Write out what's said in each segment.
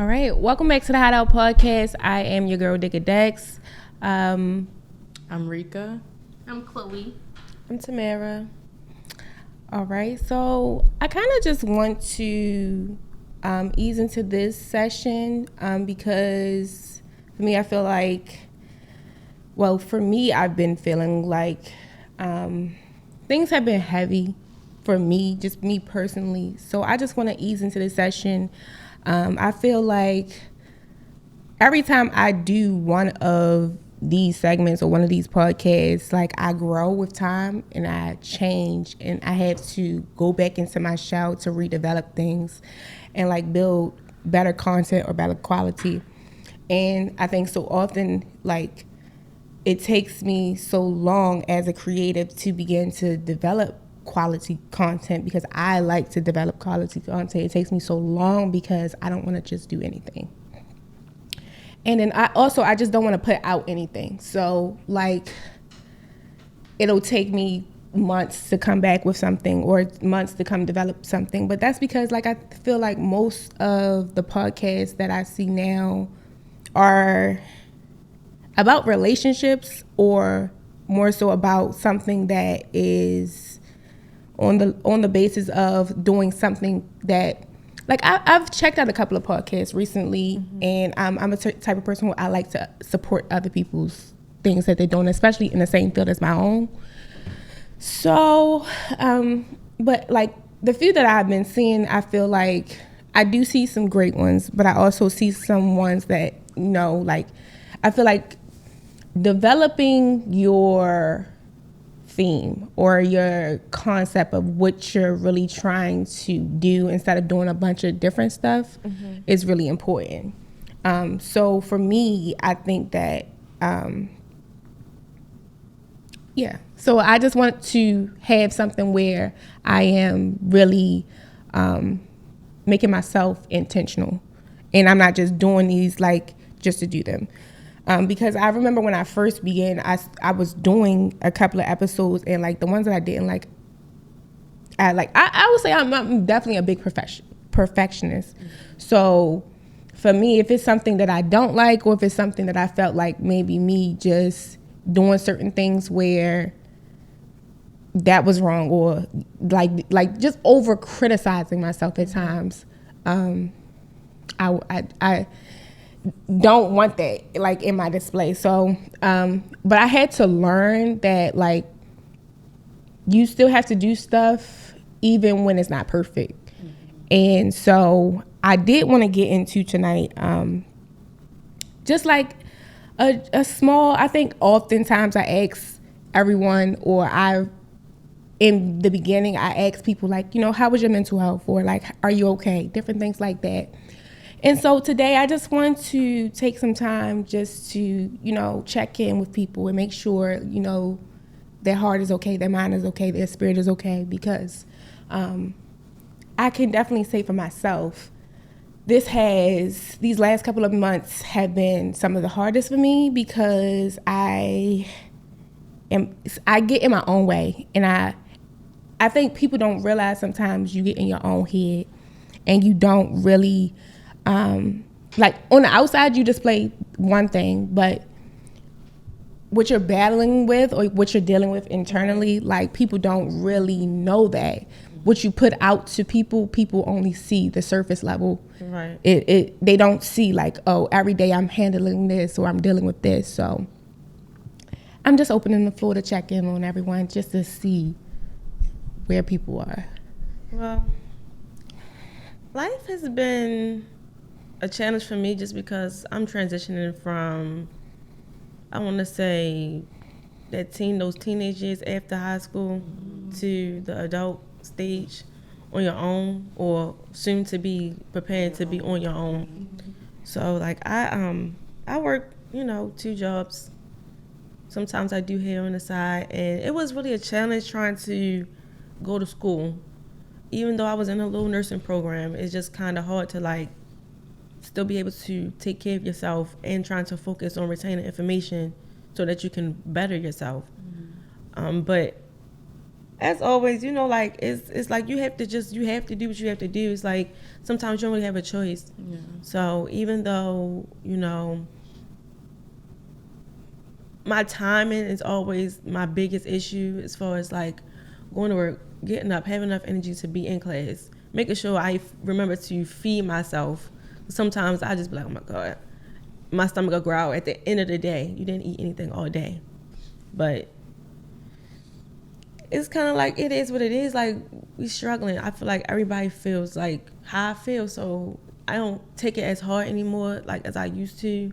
All right, welcome back to the Hideout Podcast. I am your girl, 𝐓𝐇𝐄𝐑𝐀𝐏𝐘. I'm Rika. I'm Chloe. I'm Tamara. All right, so I kind of just want to ease into this session because for me, I feel like, I've been feeling like things have been heavy for me, just me personally. So I just want to ease into this session. I feel like every time I do one of these segments or one of these podcasts, like I grow with time and I change and I have to go back into my shell to redevelop things and like build better content or better quality. And I think so often, like, it takes me so long as a creative to begin to develop quality content because I like to develop quality content. It takes me so long because I don't want to just do anything. And then I just don't want to put out anything. So like it'll take me months to come back with something or months to come develop something. But that's because like I feel like most of the podcasts that I see now are about relationships or more so about something that is on the basis of doing something that, like I've checked out a couple of podcasts recently, and I'm a type of person who I like to support other people's things that they're doing, especially in the same field as my own. So, but like the few that I've been seeing, I feel like I do see some great ones, but I also see some ones that, like I feel like developing your theme or your concept of what you're really trying to do instead of doing a bunch of different stuff is really important. So for me, I think that, so I just want to have something where I am really making myself intentional and I'm not just doing these like just to do them. Because I remember when I first began, I was doing a couple of episodes and like the ones that I didn't like, I would say I'm definitely a big perfectionist. So for me, if it's something that I don't like or if it's something that I felt like maybe me just doing certain things where that was wrong or like just over criticizing myself at times, I don't want that like in my display. So but I had to learn that like you still have to do stuff even when it's not perfect. And so I did want to get into tonight just like a small, I think oftentimes I ask everyone or in the beginning I ask people like, how was your mental health, or like, are you okay, different things like that. And so today I just want to take some time just to, check in with people and make sure, their heart is okay, their mind is okay, their spirit is okay, because I can definitely say for myself, these last couple of months have been some of the hardest for me because I get in my own way. And I think people don't realize sometimes you get in your own head and you don't really, like on the outside you display one thing, but what you're battling with or what you're dealing with internally, like people don't really know that. What you put out to people only see the surface level. Right. They don't see like, oh, every day I'm handling this or I'm dealing with this. So I'm just opening the floor to check in on everyone just to see where people are. Well, life has been a challenge for me just because I'm transitioning from, I want to say, those teenage years after high school to the adult stage on your own, or soon to be prepared to be on your own. So like I work, 2 jobs. Sometimes I do hair on the side, and it was really a challenge trying to go to school. Even though I was in a little nursing program, it's just kind of hard to like still be able to take care of yourself and trying to focus on retaining information so that you can better yourself. But As always, you know, like it's like you have to do what you have to do. It's like sometimes you don't really have a choice. Yeah. So even though, you know, my timing is always my biggest issue as far as like going to work, getting up, having enough energy to be in class, making sure I remember to feed myself. Sometimes I just be like, oh my God, my stomach will growl at the end of the day. You didn't eat anything all day. But it's kind of like, it is what it is. Like, we struggling. I feel like everybody feels like how I feel, so I don't take it as hard anymore, like as I used to.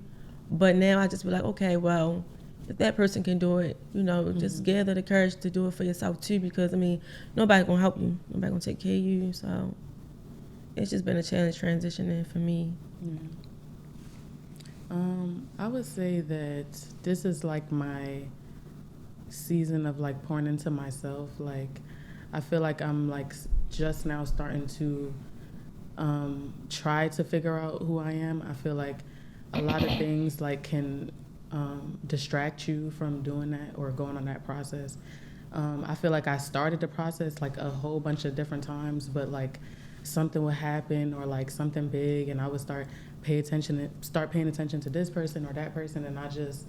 But now I just be like, okay, well, if that person can do it, you know, just gather the courage to do it for yourself too, because I mean, nobody's gonna help you, nobody's gonna take care of you. So it's just been a challenge transitioning for me. Yeah. I would say that this is like my season of like pouring into myself. Like, I feel like I'm like just now starting to try to figure out who I am. I feel like a lot of things like can distract you from doing that or going on that process. I feel like I started the process like a whole bunch of different times, but like something would happen or like something big, and I would start paying attention to this person or that person, and I just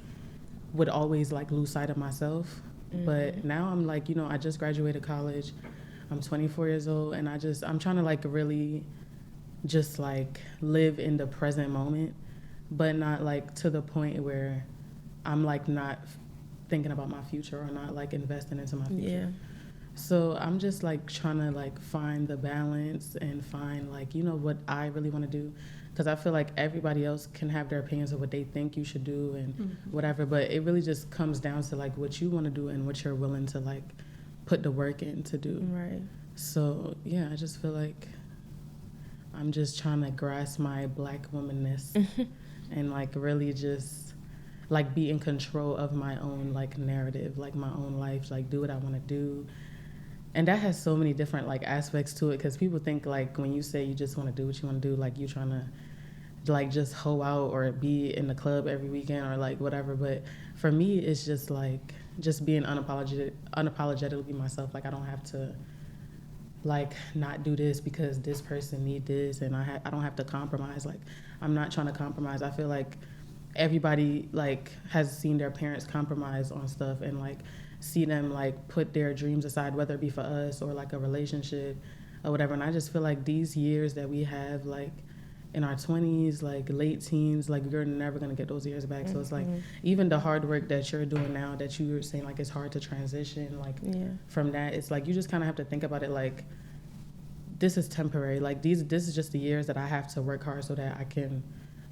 would always like lose sight of myself. But now I'm like, you know, I just graduated college. I'm 24 years old, and I'm trying to like really just like live in the present moment, but not like to the point where I'm like not thinking about my future or not like investing into my future. Yeah. So I'm just like trying to like find the balance and find like, you know, what I really want to do. Because I feel like everybody else can have their opinions of what they think you should do and whatever, but it really just comes down to like what you want to do and what you're willing to like put the work in to do. Right. So yeah, I just feel like I'm just trying to grasp my Black womanness and like really just like be in control of my own like narrative, like my own life, like do what I want to do. And that has so many different like aspects to it, because people think like when you say you just want to do what you want to do, like you're trying to like just hoe out or be in the club every weekend or like whatever. But for me, it's just like just being unapologetically myself. Like I don't have to like not do this because this person need this, and I don't have to compromise. Like I'm not trying to compromise. I feel like everybody like has seen their parents compromise on stuff and like see them like put their dreams aside, whether it be for us or like a relationship or whatever. And I just feel like these years that we have like in our 20s, like late teens, like you're never going to get those years back. So it's like even the hard work that you're doing now that you were saying like it's hard to transition like from that, it's like you just kind of have to think about it like this is temporary. Like this is just the years that I have to work hard so that I can,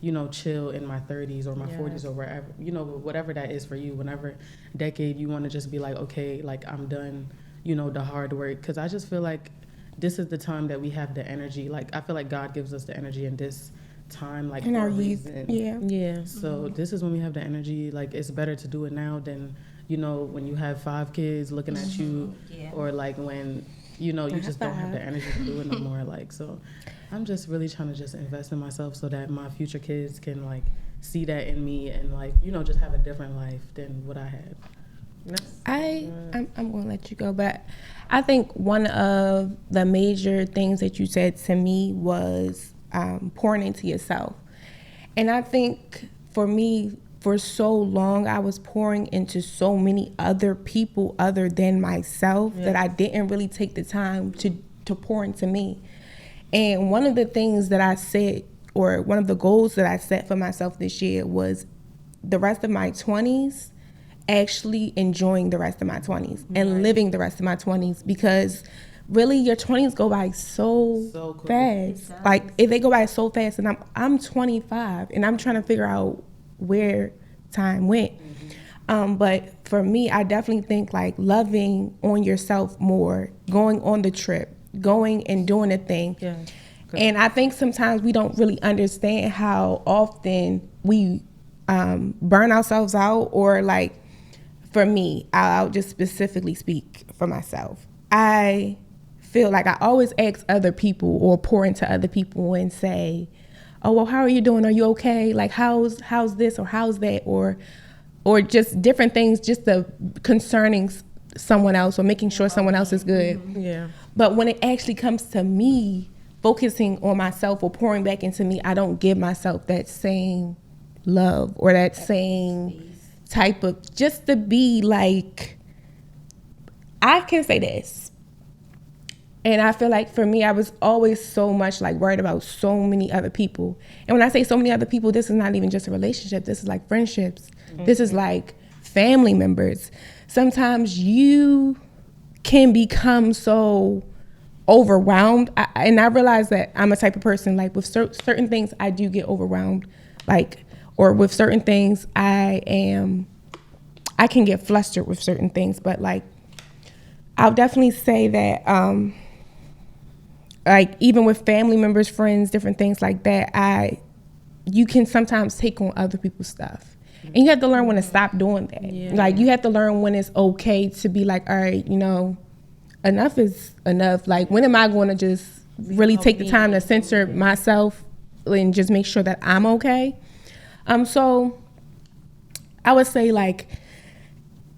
you know, chill in my 30s or my 40s or wherever, you know, whatever that is for you, whenever decade you want to just be like, okay, like I'm done, you know, the hard work. Because I just feel like this is the time that we have the energy. Like I feel like God gives us the energy in this time, like in for our a youth. reason. Yeah. So this is when we have the energy. Like it's better to do it now than, you know, when you have 5 kids looking at you, or like when, you know, you just don't have the energy to do it no more. Like, so I'm just really trying to just invest in myself so that my future kids can like see that in me and like, you know, just have a different life than what I had. I'm going to let you go, but I think one of the major things that you said to me was pouring into yourself. And I think for me, for so long, I was pouring into so many other people other than myself that I didn't really take the time to pour into me. And one of the things that I said, or one of the goals that I set for myself this year was the rest of my 20s, actually enjoying the rest of my 20s and living the rest of my 20s, because really your 20s go by so fast. Like if they go by so fast, and I'm 25 and I'm trying to figure out where time went. But for me, I definitely think like loving on yourself more, going on the trip, going and doing a thing. And I think sometimes we don't really understand how often we burn ourselves out, or like for me, I'll just specifically speak for myself. I feel like I always ask other people or pour into other people and say, oh, well, how are you doing? Are you okay? Like, how's this or how's that? Or just different things, just the concerning someone else or making sure someone else is good. Yeah. But when it actually comes to me focusing on myself or pouring back into me, I don't give myself that same love or that same type of, just to be like, I can say this. And I feel like for me, I was always so much like worried about so many other people. And when I say so many other people, this is not even just a relationship. This is like friendships. This is like family members. Sometimes you can become so overwhelmed. And I realize that I'm a type of person, like with certain things, I do get overwhelmed. Like, or with certain things, I can get flustered with certain things. But like, I'll definitely say that, like even with family members, friends, different things like that, you can sometimes take on other people's stuff. And you have to learn when to stop doing that. Yeah. Like you have to learn when it's okay to be like, all right, you know, enough is enough. Like when am I going to just really take the time to censor myself and just make sure that I'm okay? So I would say like,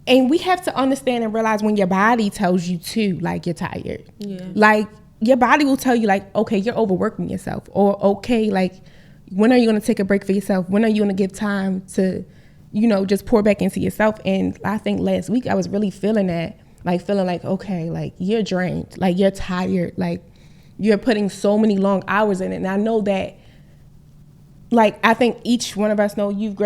and we have to understand and realize when your body tells you to, like you're tired. Yeah. Like your body will tell you like, okay, you're overworking yourself, or okay, like when are you going to take a break for yourself? When are you going to give time to, you know, just pour back into yourself? And I think last week I was really feeling that, like feeling like, okay, like you're drained, like you're tired, like you're putting so many long hours in it. And I know that, like, I think each one of us know you've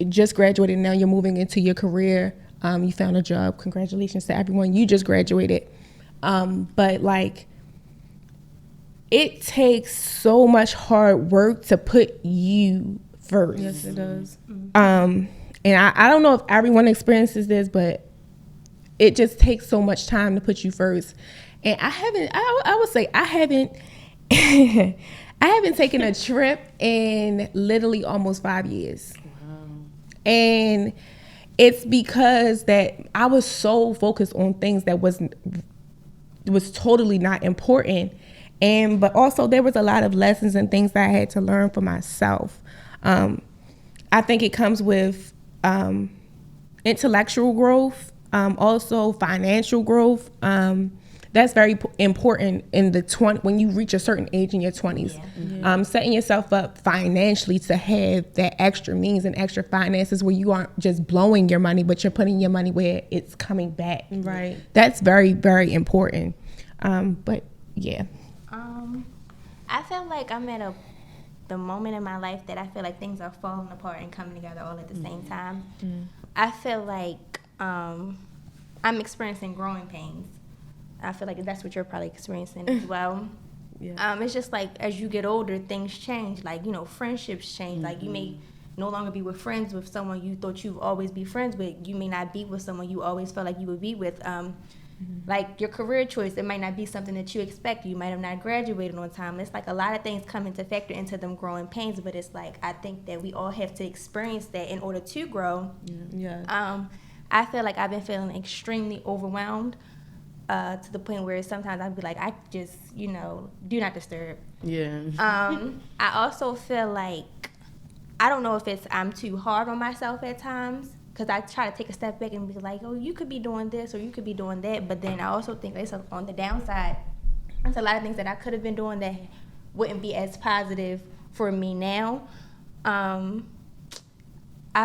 just graduated, now you're moving into your career. You found a job. Congratulations to everyone. You just graduated. But like, it takes so much hard work to put you first. Yes, it does. And I don't know if everyone experiences this, but it just takes so much time to put you first. And I would say I haven't I haven't taken a trip in literally almost 5 years. Wow. And it's because that I was so focused on things that was totally not important. But also there was a lot of lessons and things that I had to learn for myself. I think it comes with intellectual growth, also financial growth. That's very important in when you reach a certain age in your 20s. Yeah. Setting yourself up financially to have that extra means and extra finances where you aren't just blowing your money, but you're putting your money where it's coming back. Right. That's very, very important. But yeah. I feel like I'm at the moment in my life that I feel like things are falling apart and coming together all at the same time. I feel like I'm experiencing growing pains. I feel like that's what you're probably experiencing as well. Yeah. It's just like as you get older, things change. Like, you know, friendships change. Like you may no longer be with friends with someone you thought you'd always be friends with. You may not be with someone you always felt like you would be with. Like your career choice, it might not be something that you expect. You might have not graduated on time. It's like a lot of things come into factor into them growing pains, but it's like I think that we all have to experience that in order to grow. Yeah. I feel like I've been feeling extremely overwhelmed to the point where sometimes I'd be like, I just, you know, do not disturb. Yeah. I also feel like, I don't know if I'm too hard on myself at times, because I try to take a step back and be like, oh, you could be doing this or you could be doing that. But then I also think it's on the downside. There's a lot of things that I could have been doing that wouldn't be as positive for me now. I've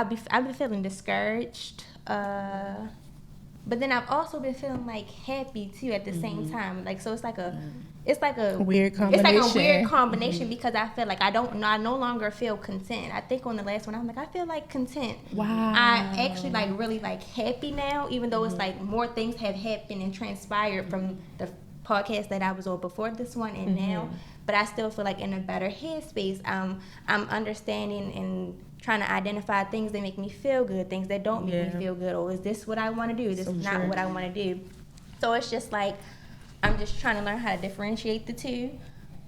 been feeling discouraged. But then I've also been feeling like happy too at the same time. Like, so it's like a weird combination. It's like a weird combination because I feel like I no longer feel content. I think on the last one I'm like, I feel like content. Wow. I actually like really like happy now, even though it's like more things have happened and transpired from the podcast that I was on before this one and now. But I still feel like in a better headspace. I'm understanding and trying to identify things that make me feel good, things that don't make me feel good. Or is this what I want to do? Is this not what I want to do? So it's just like, I'm just trying to learn how to differentiate the two.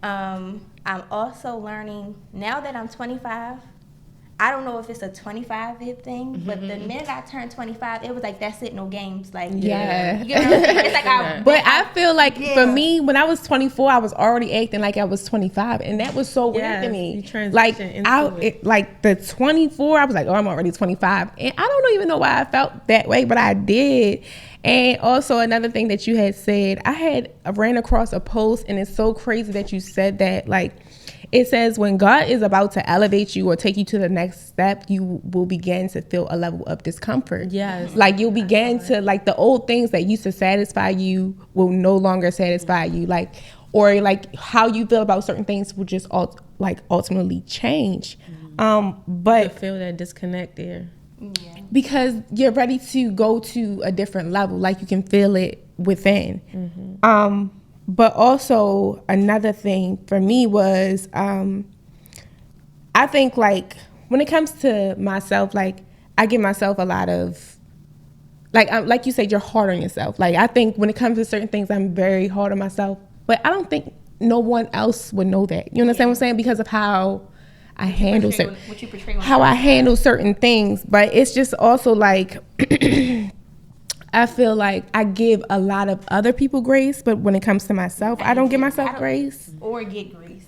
I'm also learning, now that I'm 25, I don't know if it's a 25 thing, but the minute I turned 25, it was like, that's it, no games. Like, you know what I'm saying? It's like I feel like for me, when I was 24, I was already acting like I was 25, and that was so weird to me. Like, like the 24, I was like, oh, I'm already 25, and I don't even know why I felt that way, but I did. And also another thing that you had said, I ran across a post, and it's so crazy that you said that. Like, it says when God is about to elevate you or take you to the next step, you will begin to feel a level of discomfort. Yes. Like, you'll begin to, like, the old things that used to satisfy you will no longer satisfy you. Like, or like how you feel about certain things will just ultimately change. But You feel that disconnect there. Yeah. because you're ready to go to a different level, like you can feel it within. But also another thing for me was I think, like, when it comes to myself, like, I give myself a lot of, like you said, you're hard on yourself. Like, I think when it comes to certain things, I'm very hard on myself, but I don't think no one else would know that. You understand what I'm saying? Because of how I handle certain, What you portray on how I handle certain things. But it's just also like, I feel like I give a lot of other people grace, but when it comes to myself, I don't give myself grace. or get grace.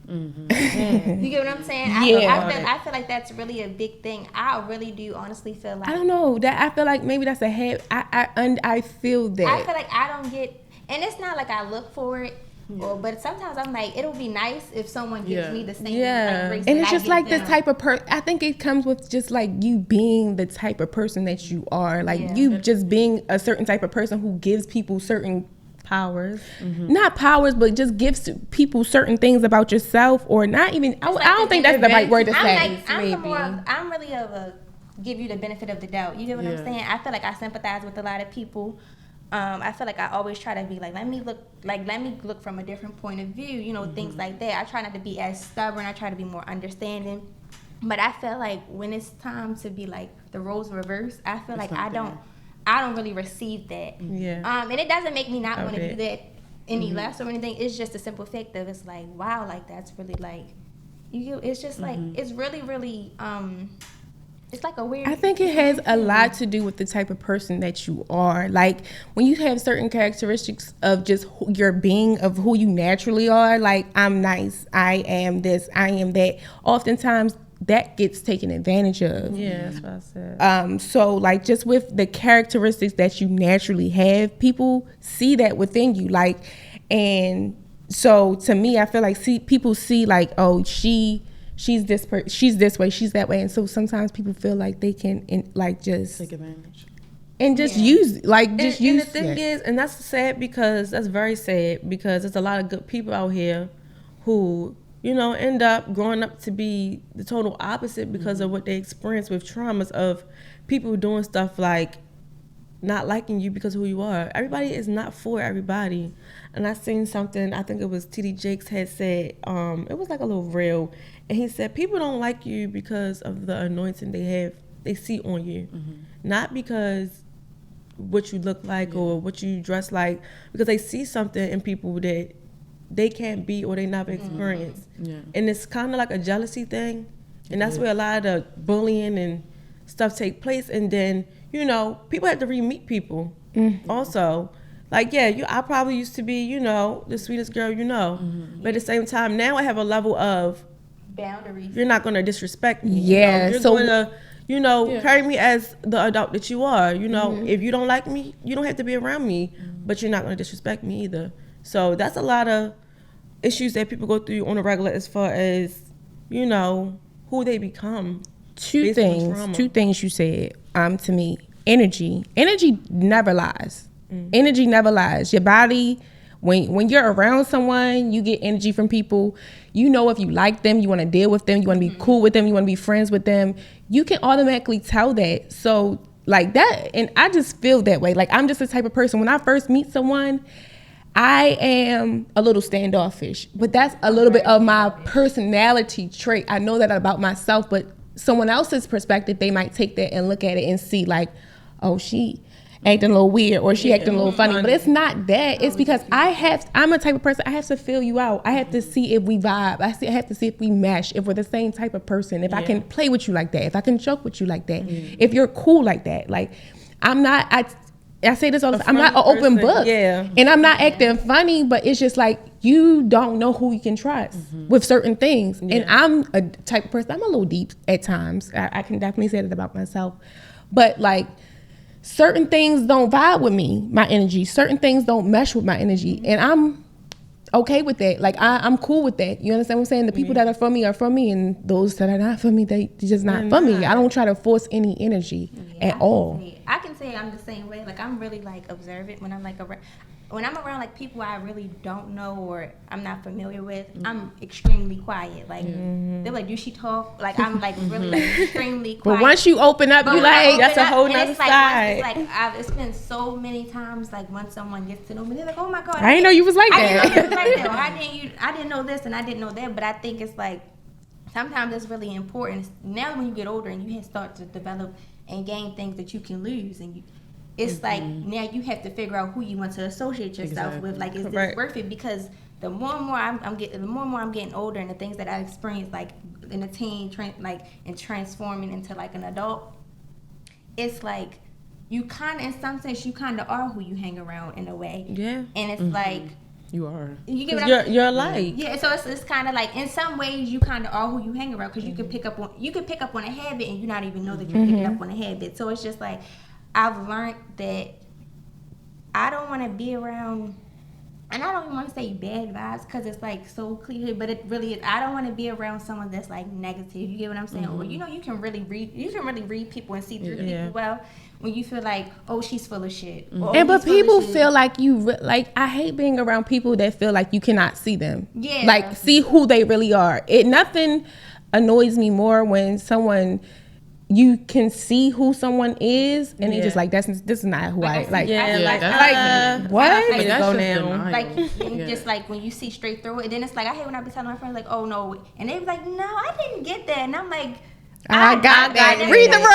Mm-hmm. You get what I'm saying? Yeah. I feel like that's really a big thing. I really do honestly feel like I don't know that I feel like maybe that's a head. I feel that. I feel like I don't get, and it's not like I look for it, but sometimes I'm like, it'll be nice if someone gives me the same like, grace. And that it's I just give like the them. type of person. I think it comes with just like you being the type of person that you are. Like Yeah. you just being a certain type of person who gives people certain Powers. not powers, but just gives people certain things about yourself, or not even. I don't think that's the right word to say. I'm really of a give you the benefit of the doubt. You get what I'm saying? I feel like I sympathize with a lot of people. I feel like I always try to be like, let me look from a different point of view, you know, things like that. I try not to be as stubborn. I try to be more understanding. But I feel like when it's time to be like the roles reversed, I feel like I don't really receive that. Yeah. And it doesn't make me not want to Okay. do that any less or anything. It's just a simple fact of it's like, wow, like that's really like it's just like it's really, really it's like a weird. I think it has a lot to do with the type of person that you are. Like when you have certain characteristics of just your being, of who you naturally are, like I'm nice, I am this, I am that. Oftentimes that gets taken advantage of. Yeah, that's what I said. So like just with the characteristics that you naturally have, people see that within you. Like, and so to me, I feel like people see like, oh, she's this she's this way, she's that way, and so sometimes people feel like they can just Take advantage. and just And use the thing is, and that's sad because that's very sad because there's a lot of good people out here who, you know, end up growing up to be the total opposite because of what they experience with traumas of people doing stuff like not liking you because of who you are. Everybody is not for everybody. And I seen something, I think it was TD Jakes had said, it was like a little reel, and he said people don't like you because of the anointing they see on you, not because what you look like or what you dress like, because they see something in people that they can't be or they never experienced. And it's kind of like a jealousy thing, and that's where a lot of the bullying and stuff take place. And then, you know, people have to re-meet people also. Like, yeah, I probably used to be, you know, the sweetest girl, you know, but at the same time now I have a level of boundaries. you're not going to disrespect me. Yeah, you know? You're so going to, you know, carry me as the adult that you are. You know, if you don't like me, you don't have to be around me, but you're not going to disrespect me either. So that's a lot of issues that people go through on a regular as far as, you know, who they become. Two things you said to me. Energy never lies. Energy never lies. Your body, when you're around someone, you get energy from people. You know, if you like them, you want to deal with them, you want to be cool with them, you want to be friends with them, you can automatically tell that. So like that, and I just feel that way. Like I'm just the type of person, when I first meet someone, I am a little standoffish, but that's a little bit of my personality trait. I know that about myself, but someone else's perspective, they might take that and look at it and see like, oh, she acting a little weird or she acting a little funny. But it's not that. It's because I'm a type of person, I have to feel you out. I have to see if we vibe. I have to see if we mesh, if we're the same type of person, if I can play with you like that, if I can joke with you like that, if you're cool like that. Like I say this all the time, I'm not an open book. And I'm not acting funny, but it's just like you don't know who you can trust with certain things. And I'm a type of person, I'm a little deep at times. I can definitely say that about myself. But like certain things don't vibe with me, my energy. Certain things don't mesh with my energy. And I'm okay with that. Like I'm cool with that. You understand what I'm saying? The people that are for me, and those that are not for me, they just not for me. I don't try to force any energy at all. I can say I'm the same way. Like I'm really like observant when I'm like around. When I'm around like people I really don't know or I'm not familiar with, I'm extremely quiet. Like they're like, "Do she talk?" Like I'm like really like extremely quiet. But once you open up, you like that's a whole nother side. It's been so many times like once someone gets to know me, they're like, "Oh my God, I didn't know you was like that." Or I didn't know this and I didn't know that." But I think it's like sometimes it's really important. Now when you get older and you start to develop and gain things that you can lose, and it's like now you have to figure out who you want to associate yourself with. Like, is this worth it? Because the more and more I'm getting older, and the things that I experienced, like in a teen, and transforming into like an adult, it's like you kind of, in some sense, you kind of are who you hang around in a way. Yeah. And it's like you are. You get what I'm you're alike. Yeah. So it's kind of like in some ways you kind of are who you hang around, because you can pick up on a habit and you not even know that you're picking up on a habit. So it's just like I've learned that I don't want to be around, and I don't even want to say bad vibes because it's like so cliche, but it really is. I don't want to be around someone that's like negative. You get what I'm saying? Or you can really read people and see through people well when you feel like, oh, she's full of shit. Or, but people feel like I hate being around people that feel like you cannot see them. Yeah. Like see who they really are. Nothing annoys me more when someone, you can see who someone is, and they just like, this is not who I like. What? I go now. Like just like when you see straight through it, and then it's like I hate when I be telling my friends like, oh no, and they be like, no, I didn't get that, and I'm like, I got that. Read the room.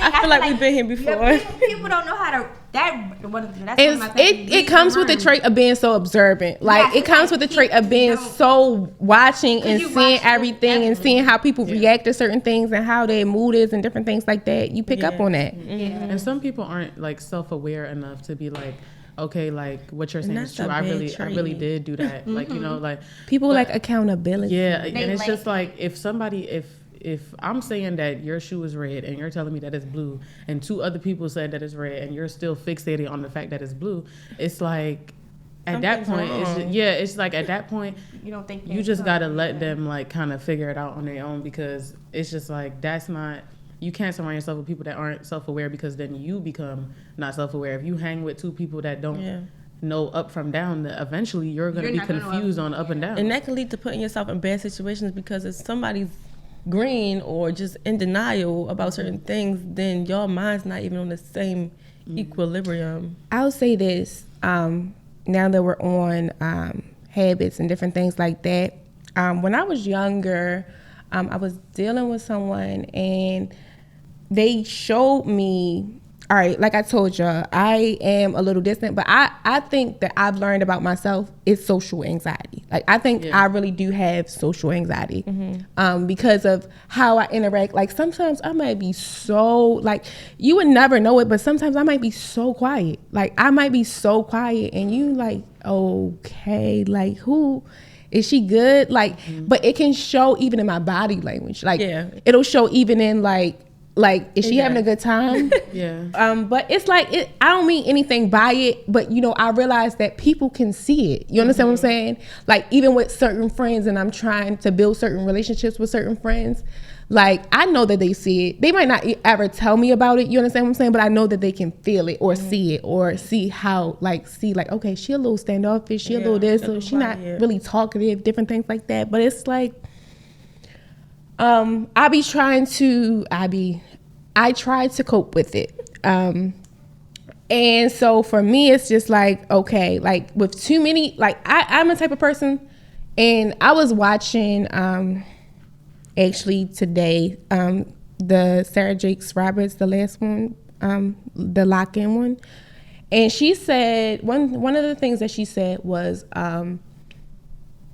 I feel like we've been here before. Yeah, people don't know how to. That's one of my pet it comes with the trait of being so observant. Like it comes with the trait of being so watching and seeing everything and seeing how people react to certain things and how their mood is and different things like that. You pick up on that. And some people aren't like self-aware enough to be like, okay, like what you're saying is true. I really did do that. Like, you know, like people like accountability. Yeah, and it's just like if I'm saying that your shoe is red and you're telling me that it's blue, and two other people said that it's red and you're still fixated on the fact that it's blue, it's like at that point, it's like at that point, you don't think you just gotta let them like kind of figure it out on their own, because it's just like you can't surround yourself with people that aren't self-aware, because then you become not self-aware. If you hang with two people that don't know up from down, eventually you're gonna be confused on up and down, and that can lead to putting yourself in bad situations, because if somebody's green or just in denial about certain things, then your mind's not even on the same equilibrium. I'll say this, now that we're on habits and different things like that, when I was younger, I was dealing with someone and they showed me, all right, like I told you, I am a little distant, but I think that I've learned about myself is social anxiety. Like I think I really do have social anxiety because of how I interact. Like sometimes I might be so, like you would never know it, but sometimes I might be so quiet. Like I might be so quiet and you like, okay, like who, is she good? Like, but it can show even in my body language. Like it'll show even in like, is she having a good time? But it's like, I don't mean anything by it, but you know, I realize that people can see it. You understand what I'm saying? Like even with certain friends, and I'm trying to build certain relationships with certain friends, like I know that they see it. They might not ever tell me about it. You understand what I'm saying? But I know that they can feel it or see it or see how, like, okay, she a little standoffish, she a little this, or she not really talkative, different things like that. But it's like, I try to cope with it. And so for me, it's just like, okay, like with too many, like I'm a type of person, and I was watching, actually today, the Sarah Jakes Roberts, the last one, the lock-in one. And she said, one of the things that she said was,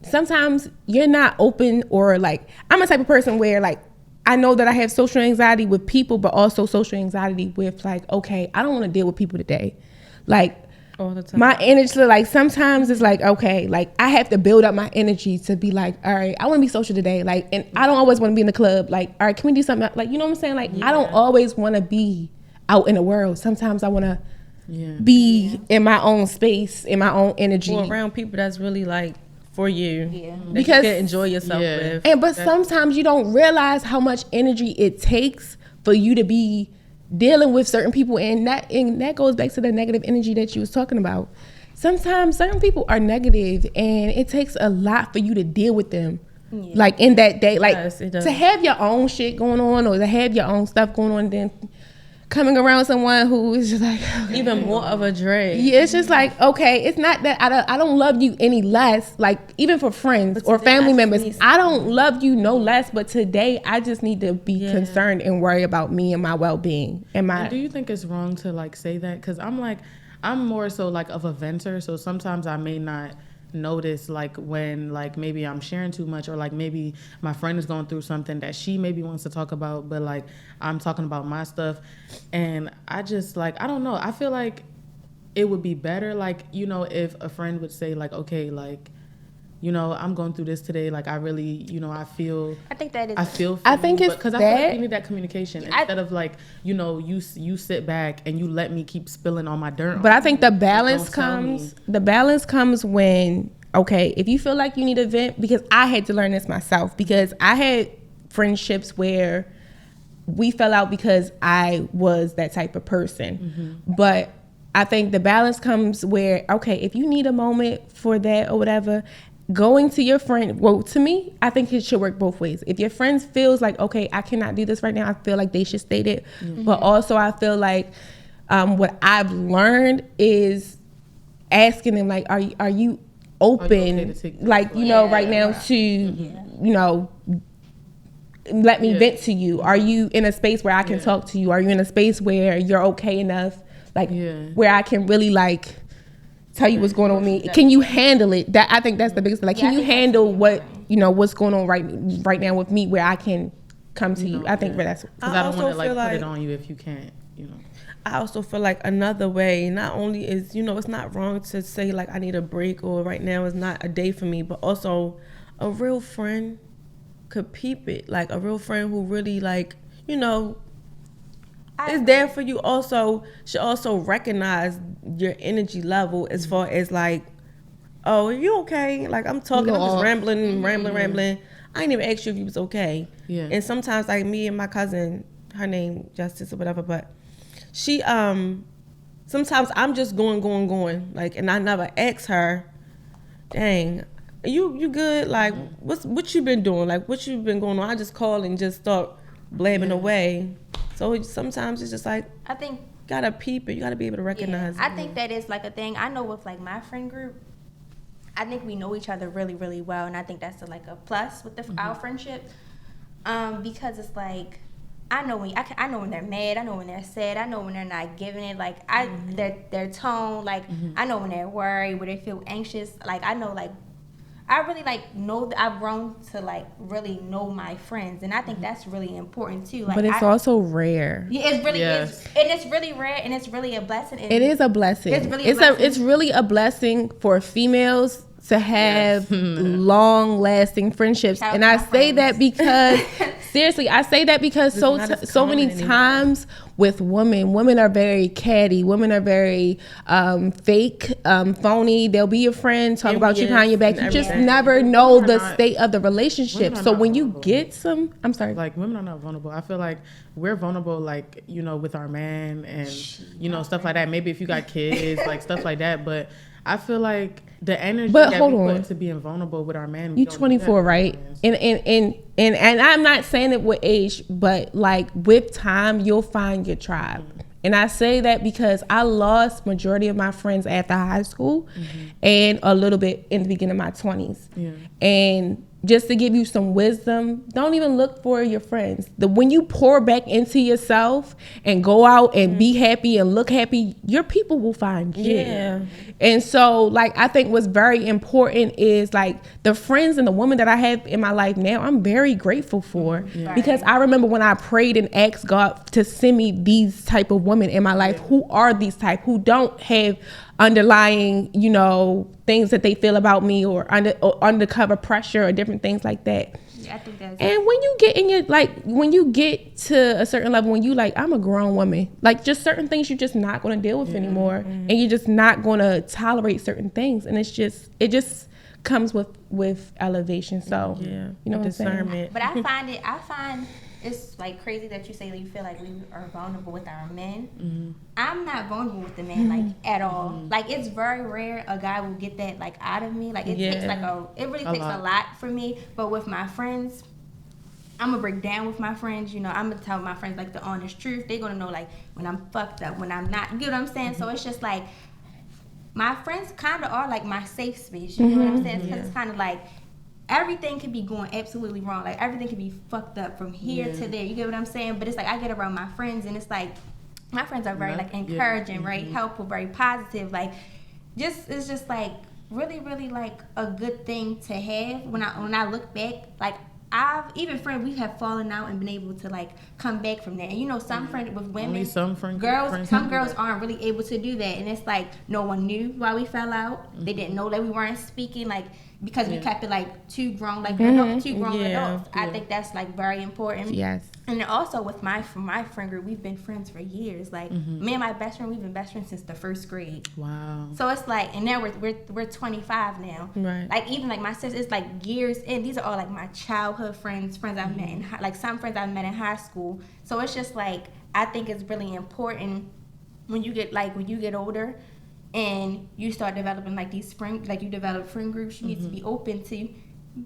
sometimes you're not open, or like, I'm a type of person where like, I know that I have social anxiety with people, but also social anxiety with like, okay, I don't want to deal with people today. Like all the time. My energy, like sometimes it's like, okay, like I have to build up my energy to be like, all right, I want to be social today. Like, and I don't always want to be in the club. Like, all right, can we do something? Like, you know what I'm saying? Like, I don't always want to be out in the world. Sometimes I want to be in my own space, in my own energy, or around people that's really like for you, that because you can enjoy yourself with. But sometimes you don't realize how much energy it takes for you to be dealing with certain people, and that goes back to the negative energy that you was talking about. Sometimes certain people are negative, and it takes a lot for you to deal with them. Like in that day, like to have your own shit going on, or to have your own stuff going on, then coming around someone who is just like, okay, even more of a drag. Yeah, it's just like, okay, it's not that I don't love you any less. Like even for friends or family members, I don't love you no less. But today, I just need to be concerned and worry about me and my well-being. And do you think it's wrong to like say that? Because I'm more so like of a venter, so sometimes I may not notice like when like maybe I'm sharing too much, or like maybe my friend is going through something that she maybe wants to talk about, but like I'm talking about my stuff, and I just like, I don't know, I feel like it would be better, like, you know, if a friend would say like, okay, like, you know, I'm going through this today, like I really, you know, I feel I think that is I think it's because I feel like you need that communication instead of like, you know, you sit back and you let me keep spilling all my dirt. But I think the balance comes when, okay, if you feel like you need a vent, because I had to learn this myself, because I had friendships where we fell out because I was that type of person. But I think the balance comes where, okay, if you need a moment for that or whatever, going to your friend, well, to me, I think it should work both ways. If your friend feels like, okay, I cannot do this right now, I feel like they should state it. But also I feel like what I've learned is asking them, like, are you open, okay, like, you know, right now to, you know, let me vent to you? Are you in a space where I can talk to you? Are you in a space where you're okay enough, like where I can really like tell you what's going on with me? Can you handle it? That, I think that's the biggest, like, can you handle what, you know, what's going on right now with me, where I can come to you? I think that's, because I don't want to like put it on you if you can't, you know. I also feel like another way, not only is, you know, it's not wrong to say like I need a break, or right now is not a day for me, but also a real friend could peep it. Like a real friend who really, like, you know, is there for you, also should also recognize your energy level, as far as like, oh, are you okay? Like I'm talking, I'm just rambling. I ain't even asked you if you was okay. And sometimes like me and my cousin, her name Justice or whatever, but she sometimes I'm just going like, and I never ask her, dang, you good? Like what you been doing? Like what you been going on? I just call and just start blabbing away. So sometimes it's just like, I think gotta peep it. You gotta be able to recognize it. I think that is like a thing. I know with like my friend group, I think we know each other really, really well, and I think that's like a plus with our friendship, because it's like I know when they're mad, I know when they're sad, I know when they're not giving it. Like their tone, like I know when they're worried, when they feel anxious. Like I know, like I really like know that I've grown to like really know my friends, and I think that's really important too. Like, but it's also rare. Yeah, it really is, and it's really rare, and it's really a blessing. It is a blessing. It's really a blessing. It's really a blessing for females to have long-lasting friendships. And I say that because seriously, I say that because so many times with women are very catty. Women are very fake, phony. They'll be your friend, talk about you behind your back. You just never know the state of the relationship. So when you get some, I'm sorry. Like women are not vulnerable. I feel like we're vulnerable, like, you know, with our man and, you know, stuff like that. Maybe if you got kids, like stuff like that. But I feel like the energy that we put into being vulnerable with our man. You 24, right? And I'm not saying it with age, but like with time, you'll find your tribe. And I say that because I lost majority of my friends after high school and a little bit in the beginning of my 20s. And just to give you some wisdom, don't even look for your friends. When you pour back into yourself and go out and be happy and look happy, your people will find you. And so, like, I think what's very important is, like, the friends and the women that I have in my life now, I'm very grateful for. Because I remember when I prayed and asked God to send me these type of women in my life who are these type, who don't have underlying, you know, things that they feel about me or undercover pressure or different things like that. I think that's. And when you get in your, like, when you get to a certain level, when you like, I'm a grown woman, like, just certain things you're just not going to deal with anymore. And you're just not going to tolerate certain things. And it just comes with elevation. So, you know what I'm saying? But I find it's like crazy that you say that you feel like we are vulnerable with our men. I'm not vulnerable with the men, like, at all. Like, it's very rare a guy will get that, like, out of me. Like, it takes like it really takes a lot for me. But with my friends, I'm gonna break down with my friends. You know, I'm gonna tell my friends like the honest truth. They're gonna know like when I'm fucked up, when I'm not. You get what I'm saying? So it's just like my friends kind of are like my safe space. You know what I'm saying? Because it's kind of like everything could be going absolutely wrong. Like everything could be fucked up from here to there. You get what I'm saying? But it's like I get around my friends and it's like my friends are very like encouraging, right? Helpful, very positive. Like it's just like really, really like a good thing to have. When I look back, like we have fallen out and been able to like come back from that. And you know, some friends with women, only some girls aren't really able to do that. And it's like no one knew why we fell out. They didn't know that we weren't speaking, like because we kept it like two grown adults. I think that's like very important. Yes. And then also with my friend group, we've been friends for years. Like me and my best friend, we've been best friends since the first grade. Wow. So it's like, and now we're 25 now. Right. Like even like my sister, it's like years in. These are all like my childhood friends I've met in like some friends I've met in high school. So it's just like I think it's really important when you get older and you start developing like you develop friend groups. You need to be open to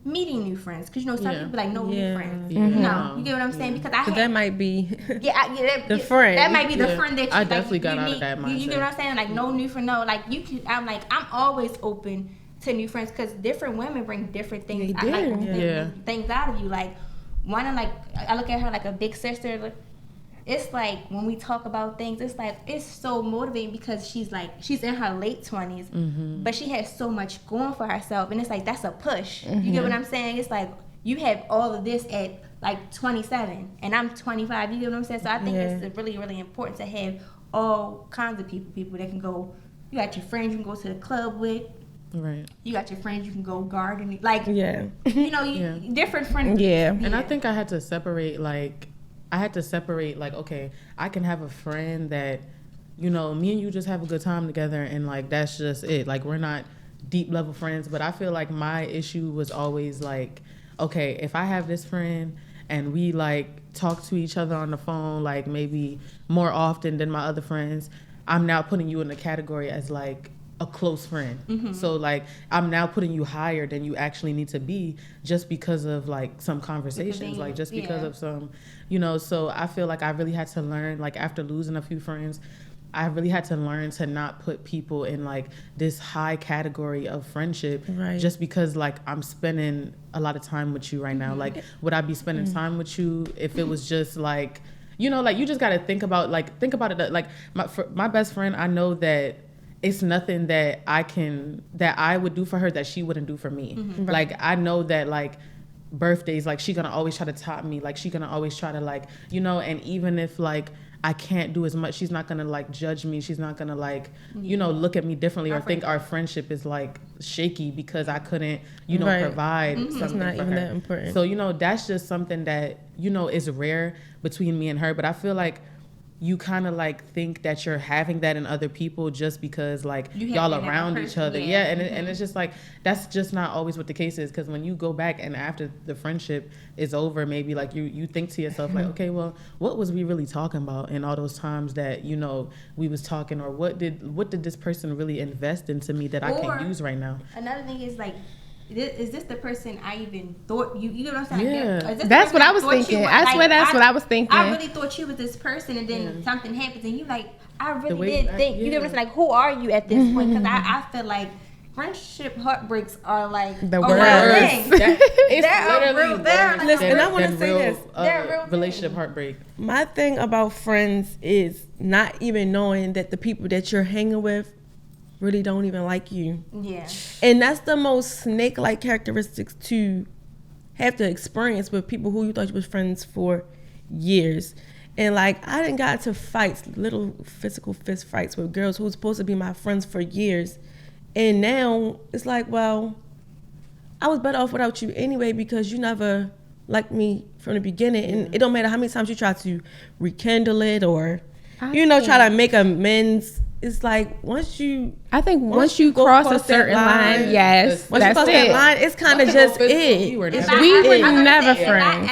meeting new friends, because you know some people like no new friends. No, you get what I'm saying? Because that might be the friend. That might be the friend that you I definitely got you out meet. of that mindset. You get what I'm saying? Like no new friend. No, like you can. I'm always open to new friends because different women bring different things. Things out of you. Like one, I look at her like a big sister. It's like when we talk about things, it's like it's so motivating because she's in her late 20s, but she has so much going for herself, and it's like that's a push. You get what I'm saying? It's like you have all of this at like 27, and I'm 25. You get what I'm saying? So I think it's really, really important to have all kinds of people that can go. You got your friends you can go to the club with. Right. You got your friends you can go gardening. Like you know, different friends. And I think I had to separate like, okay, I can have a friend that, you know, me and you just have a good time together and like that's just it. Like we're not deep level friends, but I feel like my issue was always like, okay, if I have this friend and we like talk to each other on the phone like maybe more often than my other friends, I'm now putting you in the category as like a close friend. So like I'm now putting you higher than you actually need to be just because of like some conversations, like just because of some, you know. So I feel like I really had to learn, like after losing a few friends, I really had to learn to not put people in like this high category of friendship just because like I'm spending a lot of time with you right now. Like would I be spending time with you if it was just like, you know, like you just got to think about it like my best friend, I know that it's nothing that I would do for her that she wouldn't do for me. Like I know that like birthdays, like she gonna always try to top me, like she gonna always try to like, you know, and even if like I can't do as much, she's not gonna like judge me, she's not gonna like, you know, look at me differently or think our friendship is like shaky because I couldn't, you know, provide something it's not for even her. that important. So, you know, that's just something that, you know, is rare between me and her, but I feel like you kind of like think that you're having that in other people just because like y'all around each other. And it's just like that's just not always what the case is, because when you go back and after the friendship is over, maybe like you think to yourself like, okay, well, what was we really talking about in all those times that, you know, we was talking, or what did this person really invest into me that I can use right now? Another thing is like, is this the person I even thought you get what I'm saying? Yeah, that's what I was thinking. I swear that's what I was thinking. I really thought you was this person, and then something happens, and you like, I really did think. You get what I'm saying? Like, who are you at this point? Because I feel like friendship heartbreaks are like the worst. Listen, I want to say this. They're real relationship heartbreak. My thing about friends is not even knowing that the people that you're hanging with really don't even like you. Yeah. And that's the most snake-like characteristics to have to experience with people who you thought you was friends for years. And like, I done got into fights, little physical fist fights with girls who were supposed to be my friends for years. And now it's like, well, I was better off without you anyway, because you never like me from the beginning, and it don't matter how many times you try to rekindle it or try to make amends. It's like once you cross a certain line, yes, once you cross that line, it's kind of just it. We were never friends.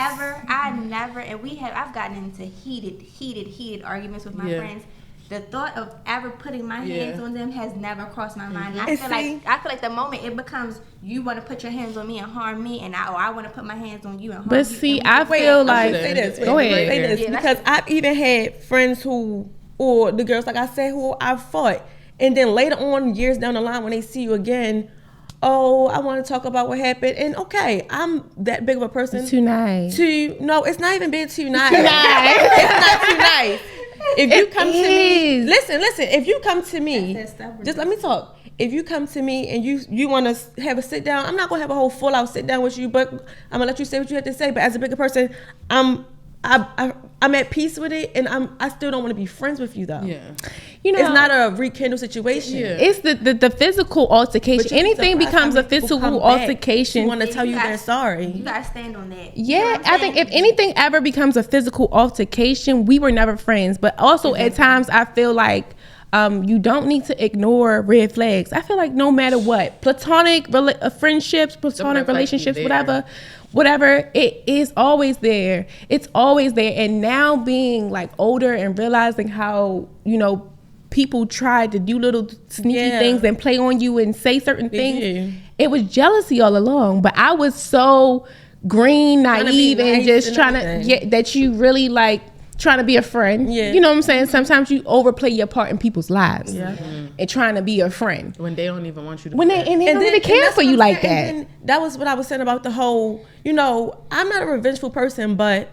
I never, and I've gotten into heated arguments with my friends. The thought of ever putting my hands on them has never crossed my mind. I feel like the moment it becomes you want to put your hands on me and harm me, and I want to put my hands on you and harm you. But see, I feel like go ahead. Because I've even had friends or the girls, like I said, who I've fought, and then later on, years down the line, when they see you again, oh, I want to talk about what happened. And okay, I'm that big of a person. It's too nice. No, it's not even being too nice. It's not too nice. If you come to me, listen. If you come to me, just let me talk. If you come to me and you want to have a sit down, I'm not gonna have a whole full out sit down with you, but I'm gonna let you say what you have to say. But as a bigger person, I'm at peace with it, and I still don't want to be friends with you though. Yeah, it's not a rekindle situation. Yeah. It's the physical altercation. Anything becomes a physical altercation. You want to tell you they're sorry. You gotta stand on that. Yeah, I think if anything ever becomes a physical altercation, we were never friends. But also at times, I feel like you don't need to ignore red flags. I feel like no matter what, platonic friendships, platonic relationships, whatever, it is always there. It's always there. And now being like older and realizing how, people try to do little sneaky things and play on you and say certain things. It was jealousy all along. But I was so green, naive, and just trying to get that you really like trying to be a friend. Yeah. You know what I'm saying? Sometimes you overplay your part in people's lives and trying to be a friend. When they don't even want you to they don't even care for you like that. That was what I was saying about the whole, I'm not a revengeful person, but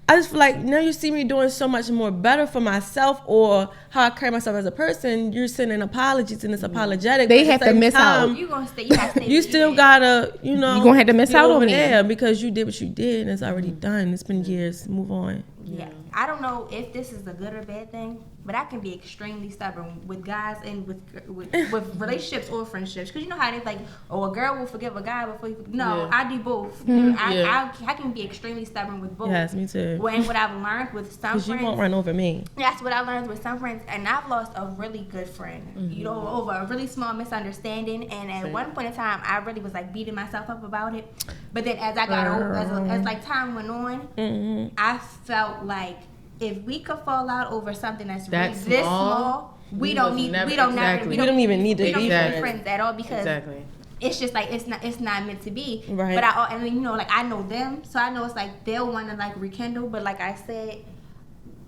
I just feel like now you see me doing so much more better for myself or how I carry myself as a person. You're sending apologies and it's apologetic. They have to miss out. You still gotta, you're gonna have to miss out on it because you did what you did and it's already done. It's been years. Move on. Yeah. I don't know if this is a good or bad thing, but I can be extremely stubborn with guys and with relationships or friendships. Because you know how they like, a girl will forgive a guy before you. No, I do both. I can be extremely stubborn with both. Yes, me too. And what I've learned with some friends. Because you won't run over me. That's what I learned with some friends. And I've lost a really good friend, over a really small misunderstanding. And at one point in time, I really was like beating myself up about it. But then as I got older, as like time went on, I felt like if we could fall out over something that's really this small, we don't even need to be friends at all because it's just like it's not meant to be. Right. But I know them, so I know it's like they'll want to like rekindle. But like I said,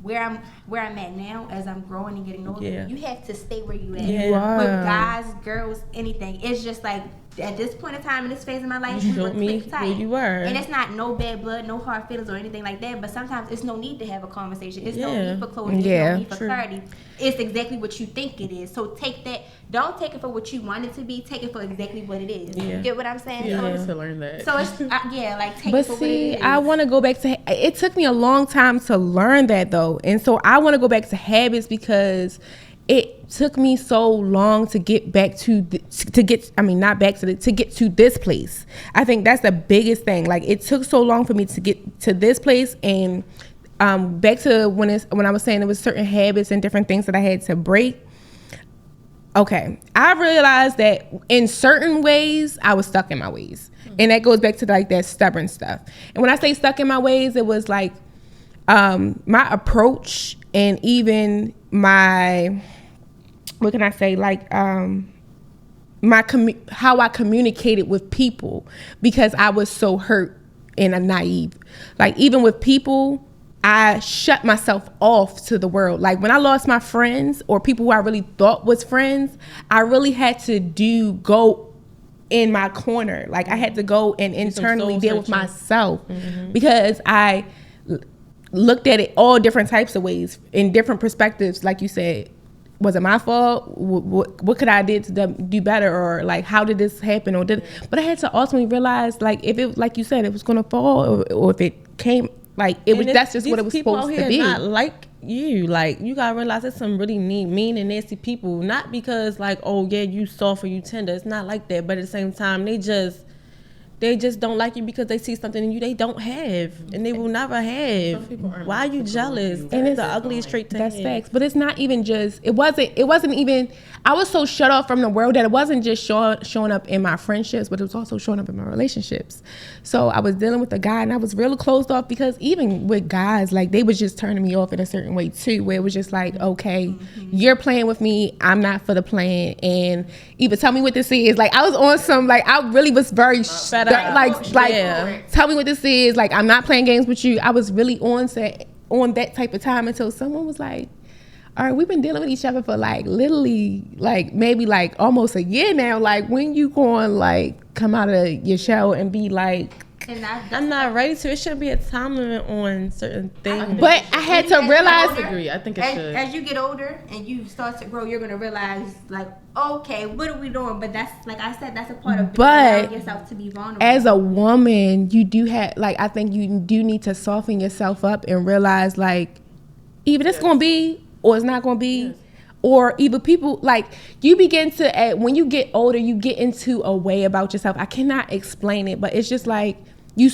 where I'm at now, as I'm growing and getting older, you have to stay where you at. Yeah. With guys, girls, anything. It's just like at this point in time in this phase of my life, we were click tight. Who you were. And it's not no bad blood, no hard feelings or anything like that. But sometimes it's no need to have a conversation. It's no need for closure. It's no need for clarity. It's exactly what you think it is. So take that. Don't take it for what you want it to be. Take it for exactly what it is. Yeah. You get what I'm saying? Yeah, I need to learn that. So it's take it for what it is. I want to go back to. It took me a long time to learn that though, and so I want to go back to habits because it took me so long to get back to get to this place. I think that's the biggest thing. Like it took so long for me to get to this place, and back to when I was saying there was certain habits and different things that I had to break. Okay, I realized that in certain ways I was stuck in my ways, and that goes back to like that stubborn stuff. And when I say stuck in my ways, it was like my approach and even my how I communicated with people, because I was so hurt and naive. Like even with people, I shut myself off to the world. Like when I lost my friends or people who I really thought was friends, I really had to go in my corner. Like I had to go and internally deal with myself because I looked at it all different types of ways in different perspectives. Like you said, was it my fault? What could I did to do better? Or like, how did this happen? But I had to ultimately realize, like, if it, like you said, it was going to fall, or if it came, like, that's just what it was supposed to be. Not like you. Like, you got to realize there's some really mean and nasty people. Not because, like, oh, yeah, you soft or you tender. It's not like that. But at the same time, They just don't like you because they see something in you they don't have, and they will never have. Some people aren't Why are you jealous? you. And it's the ugliest trait to That's have. facts. But it's not even just, it wasn't even, I was so shut off from the world that it wasn't just showing up in my friendships, but it was also showing up in my relationships. So I was dealing with a guy and I was really closed off, because even with guys, like, they was just turning me off in a certain way too, where it was just like, okay, you're playing with me, I'm not for the plan, and either tell me what this is. Like, I was on some, like, I really was very tell me what this is. Like, I'm not playing games with you. I was really on that type of time until someone was like, all right, we've been dealing with each other for like literally like maybe like almost a year now. Like, when you going like come out of your shell and be like, I'm not ready to. It should be a time limit on certain things. But I had to realize. I agree. I think it should. As you get older and you start to grow, you're gonna realize, like, okay, what are we doing? But that's, like I said, that's a part of allowing yourself to be vulnerable. As a woman, you do have, like, I think you do need to soften yourself up and realize, like, either it's gonna be or it's not gonna be. Yes. Or either people, like, you begin to, when you get older, you get into a way about yourself. I cannot explain it, but it's just like, you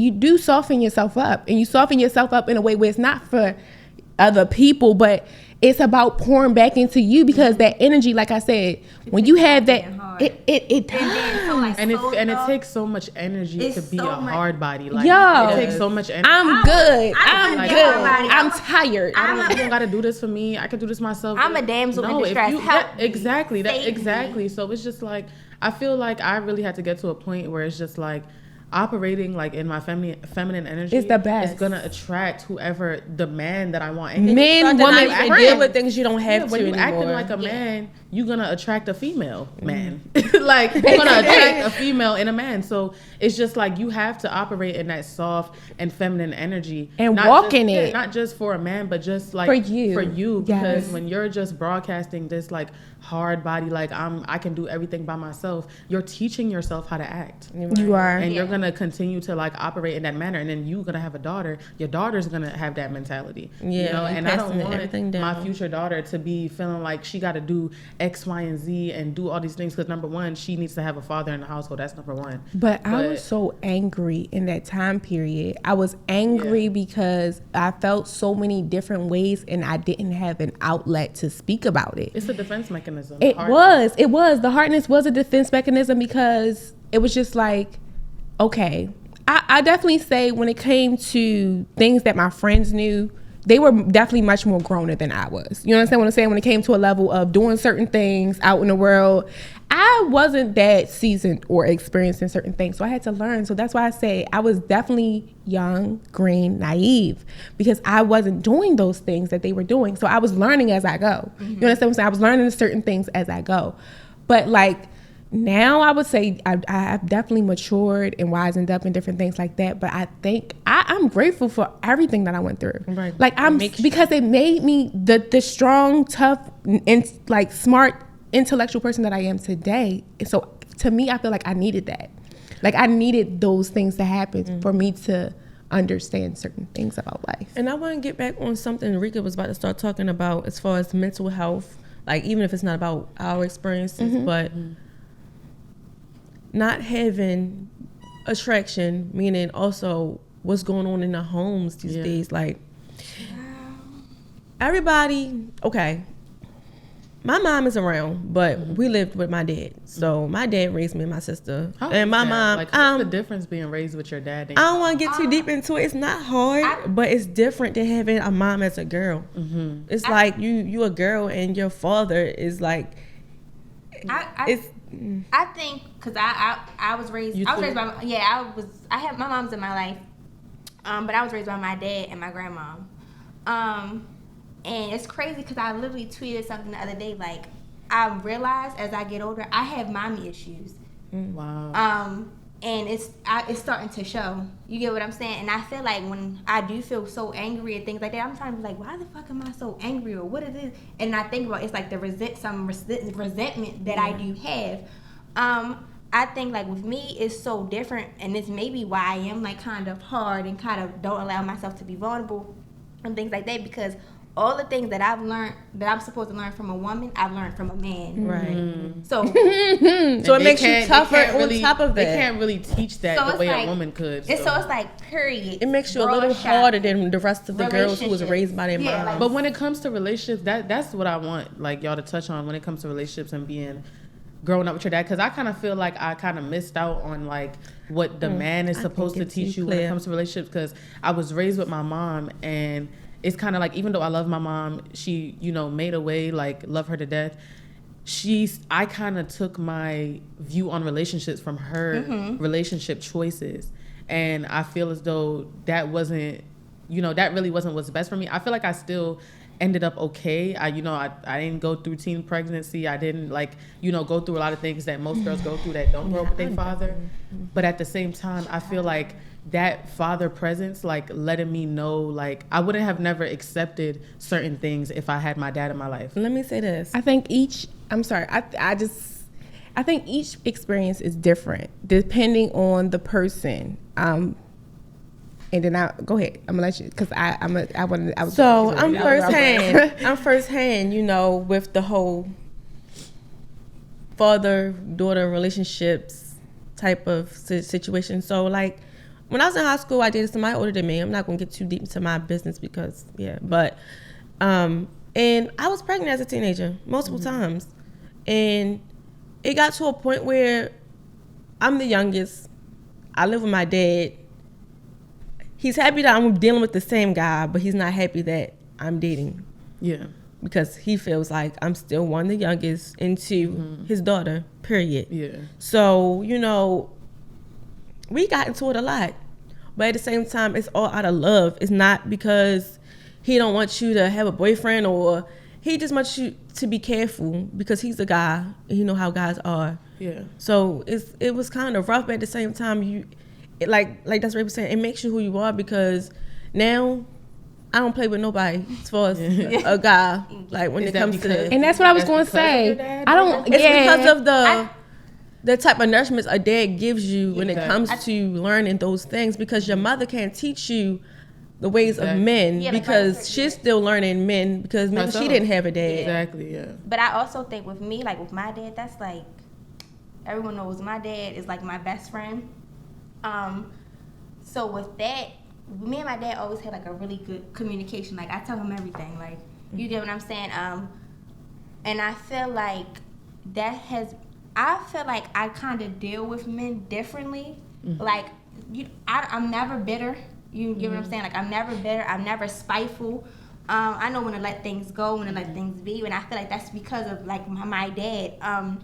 do soften yourself up, and you soften yourself up in a way where it's not for other people, but it's about pouring back into you, because that energy, like I said, when you have that, it does. And it takes so much energy to be a hard body. Like, it takes so much energy. I'm good. I'm tired. You don't gotta do this for me. I can do this myself. I'm a damsel in distress. Exactly. So it's just like, I feel like I really had to get to a point where it's just like, operating like in my feminine energy is the best. It's gonna attract whoever the man that I want. And men, women, and deal with things you don't have when to you anymore. Acting like a man, you're gonna attract a female man. Like, you're gonna attract a female in a man. So it's just like, you have to operate in that soft and feminine energy and walk in it. Not just for a man, but just like for you. Because when you're just broadcasting this like hard body, like I can do everything by myself, you're teaching yourself how to act. You are. And you're gonna continue to like operate in that manner, and then you're gonna have a daughter. Your daughter's gonna have that mentality. Yeah, you know, and I don't want my future daughter to be feeling like she got to do X, Y, and Z and do all these things, because number one, she needs to have a father in the household. That's number one. But I was so angry in that time period. I was angry because I felt so many different ways, and I didn't have an outlet to speak about it. It's a defense mechanism. It was. The hardness was a defense mechanism, because it was just like, okay, I definitely say when it came to things that my friends knew, they were definitely much more growner than I was. You understand what I'm saying? When it came to a level of doing certain things out in the world, I wasn't that seasoned or experienced in certain things. So I had to learn. So that's why I say I was definitely young, green, naive, because I wasn't doing those things that they were doing. So I was learning as I go. You understand what I'm saying? I was learning certain things as I go. But like, now I would say I've definitely matured and wisened up and different things like that. But I think I'm grateful for everything that I went through. Right. Like, because it made me the strong, tough, and like smart, intellectual person that I am today. And so to me, I feel like I needed that. Like, I needed those things to happen for me to understand certain things about life. And I want to get back on something Rika was about to start talking about as far as mental health. Like, even if it's not about our experiences, but not having attraction, meaning also what's going on in the homes these days. Like, everybody, okay, my mom is around, but we lived with my dad. So my dad raised me and my sister. And my mom, like, what's the difference being raised with your dad? I don't want to get too deep into it. It's not hard, but it's different than having a mom as a girl. It's like you a girl and your father is like, I think, because I was raised by, I have my mom's in my life, but I was raised by my dad and my grandma. And it's crazy because I literally tweeted something the other day, like, I realized as I get older, I have mommy issues. Wow. And it's starting to show. You get what I'm saying? And I feel like when I do feel so angry and things like that, I'm trying to be like, why the fuck am I so angry, or what is it? And I think about, it's like the resentment that I do have. I think, like, with me, it's so different, and it's maybe why I am like kind of hard and kind of don't allow myself to be vulnerable and things like that, because all the things that I've learned that I'm supposed to learn from a woman, I've learned from a man. Right. So So it makes you tougher on top of that. They can't really teach that So the it's way like- a woman could. it's like period. It makes you a little harder than the rest of the girls who was raised by their mom. like- But when it comes to relationships, that's what I want, like, y'all to touch on when it comes to relationships and being growing up with your dad, because I kind of feel like I kind of missed out on like what the man is supposed to teach you when it comes to relationships, because I was raised with my mom, and it's kind of like, even though I love my mom, she, you know, made a way, like, love her to death. I kind of took my view on relationships from her relationship choices, and I feel as though that wasn't, you know, that really wasn't what's best for me. I feel like I still ended up okay. I didn't go through teen pregnancy. I didn't, like, you know, go through a lot of things that most girls go through that don't grow up with their father. But at the same time, I feel like that father presence, like, letting me know, like, I wouldn't have never accepted certain things if I had my dad in my life. Let me say this. I think each experience is different depending on the person. And then go ahead. I'm gonna let you, because I'm firsthand. I'm firsthand. You know, with the whole father-daughter relationships type of situation. So, like, when I was in high school, I dated somebody older than me. I'm not gonna get too deep into my business because, and I was pregnant as a teenager multiple times, and it got to a point where I'm the youngest. I live with my dad. He's happy that I'm dealing with the same guy, but he's not happy that I'm dating. Yeah. Because he feels like I'm still one of the youngest into his daughter, period. Yeah. So, you know, we got into it a lot. But at the same time, it's all out of love. It's not because he don't want you to have a boyfriend, or he just wants you to be careful because he's a guy and you know how guys are. Yeah. So it was kind of rough, but at the same time, like that's what was saying, it makes you who you are, because now I don't play with nobody as far as a guy. Like, when it comes to that. And that's what I was going to say. I don't. It's because of the type of nourishment a dad gives you when it comes to learning those things, because your mother can't teach you the ways of men, because she's still learning men, because maybe she didn't have a dad. Exactly, yeah. But I also think with me, like with my dad, that's like, everyone knows my dad is like my best friend. So with that, me and my dad always had like a really good communication. Like, I tell him everything. Like, you get what I'm saying? And I feel like I kind of deal with men differently. Like, I'm never bitter. You get what I'm saying? Like, I'm never bitter. I'm never spiteful. I know when to let things go, when to let things be. And I feel like that's because of, like, my dad. And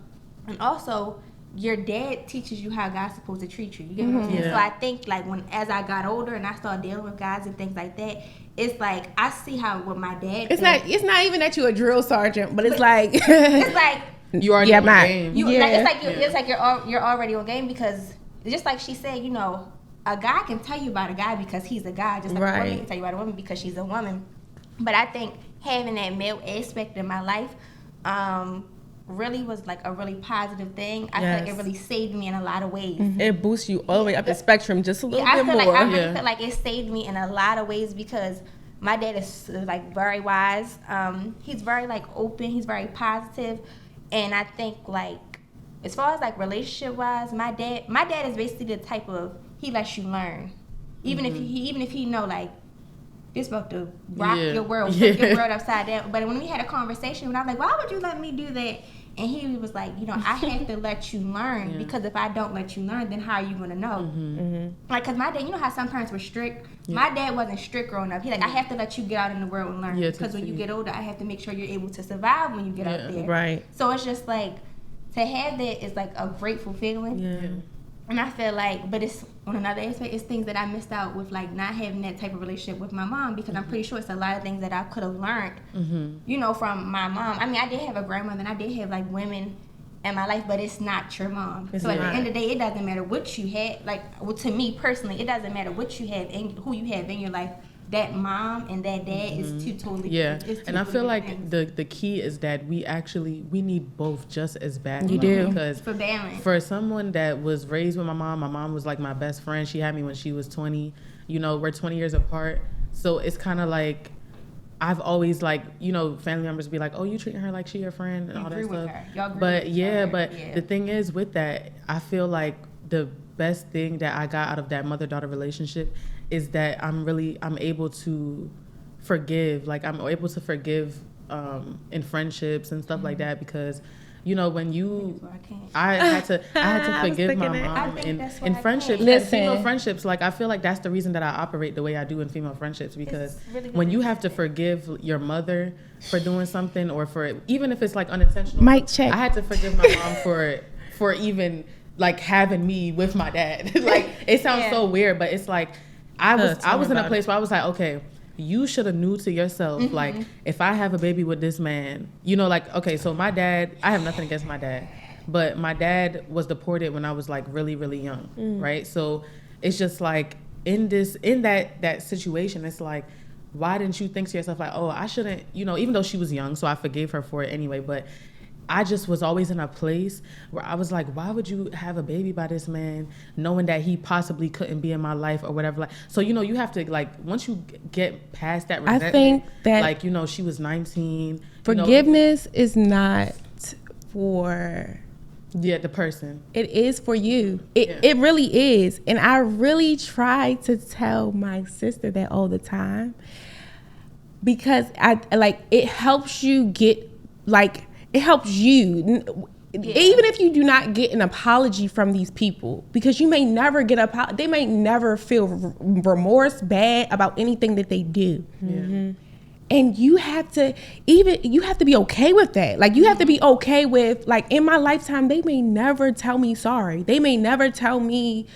also, your dad teaches you how God's supposed to treat you. You get what I'm saying? So I think, like, as I got older and I started dealing with guys and things like that, it's like I see how what my dad. It's not even that you're a drill sergeant, but it's like it's like you already on game. It's like you're already on game, because just like she said, you know, a guy can tell you about a guy because he's a guy, just like a woman can tell you about a woman because she's a woman. But I think having that male aspect in my life really was like a really positive thing. I feel like it really saved me in a lot of ways. It boosts you all the way up the spectrum just a little bit more. I really feel like it saved me in a lot of ways, because my dad is like very wise. He's very like open. He's very positive, and I think like as far as like relationship wise, my dad is basically the type of, he lets you learn, even if he know like this about to rock your world, flip your world upside down. But when we had a conversation, and I was like, why would you let me do that? And he was like, you know, I have to let you learn, because if I don't let you learn, then how are you going to know? Like, because my dad, you know how some parents were strict? My dad wasn't strict growing up. He like, I have to let you get out in the world and learn. Because when you get older, I have to make sure you're able to survive when you get out there. Right. So it's just like, to have that is like a grateful feeling. Yeah. And I feel like, but it's on another aspect, it's things that I missed out with, like not having that type of relationship with my mom, because I'm pretty sure it's a lot of things that I could have learned, you know, from my mom. I mean, I did have a grandmother and I did have like women in my life, but it's not your mom. So at the end of the day, it doesn't matter what you had. Like, well, to me personally, it doesn't matter what you have and who you have in your life. That mom and that dad is two totally different. And I feel like the key is that we need both just as bad. You do. Because for balance. For someone that was raised with my mom was like my best friend. She had me when she was 20. You know, we're 20 years apart. So it's kind of like I've always like, you know, family members be like, oh, you treating her like she your friend and all that stuff. But the thing is with that, I feel like the best thing that I got out of that mother-daughter relationship is that I'm able to forgive. Like I'm able to forgive in friendships and stuff like that, because you know, when I had to forgive my mom in friendships, female friendships. Like I feel like that's the reason that I operate the way I do in female friendships, because really when you have to forgive your mother for doing something, or for even if it's like unintentional. Mic check. I had to forgive my mom for even like having me with my dad. Like it sounds so weird, but it's like I was in a place where I was like, okay, you should have knew to yourself, like, if I have a baby with this man, you know, like, okay, so my dad, I have nothing against my dad, but my dad was deported when I was like really, really young, right? So it's just like in that situation, it's like, why didn't you think to yourself like, oh, I shouldn't, you know, even though she was young, so I forgave her for it anyway, but I just was always in a place where I was like, why would you have a baby by this man knowing that he possibly couldn't be in my life or whatever? Like, so, you know, you have to, like, once you get past that resentment, I think that, like, you know, she was 19. Forgiveness is not for... Yeah, the person. It is for you. It really is. And I really try to tell my sister that all the time, because it helps you get, like... It helps you, even if you do not get an apology from these people, because you may never get they may never feel remorse, bad about anything that they do. And you have to be okay with that. Like, you have to be okay with, like, in my lifetime, they may never tell me sorry. They may never tell me,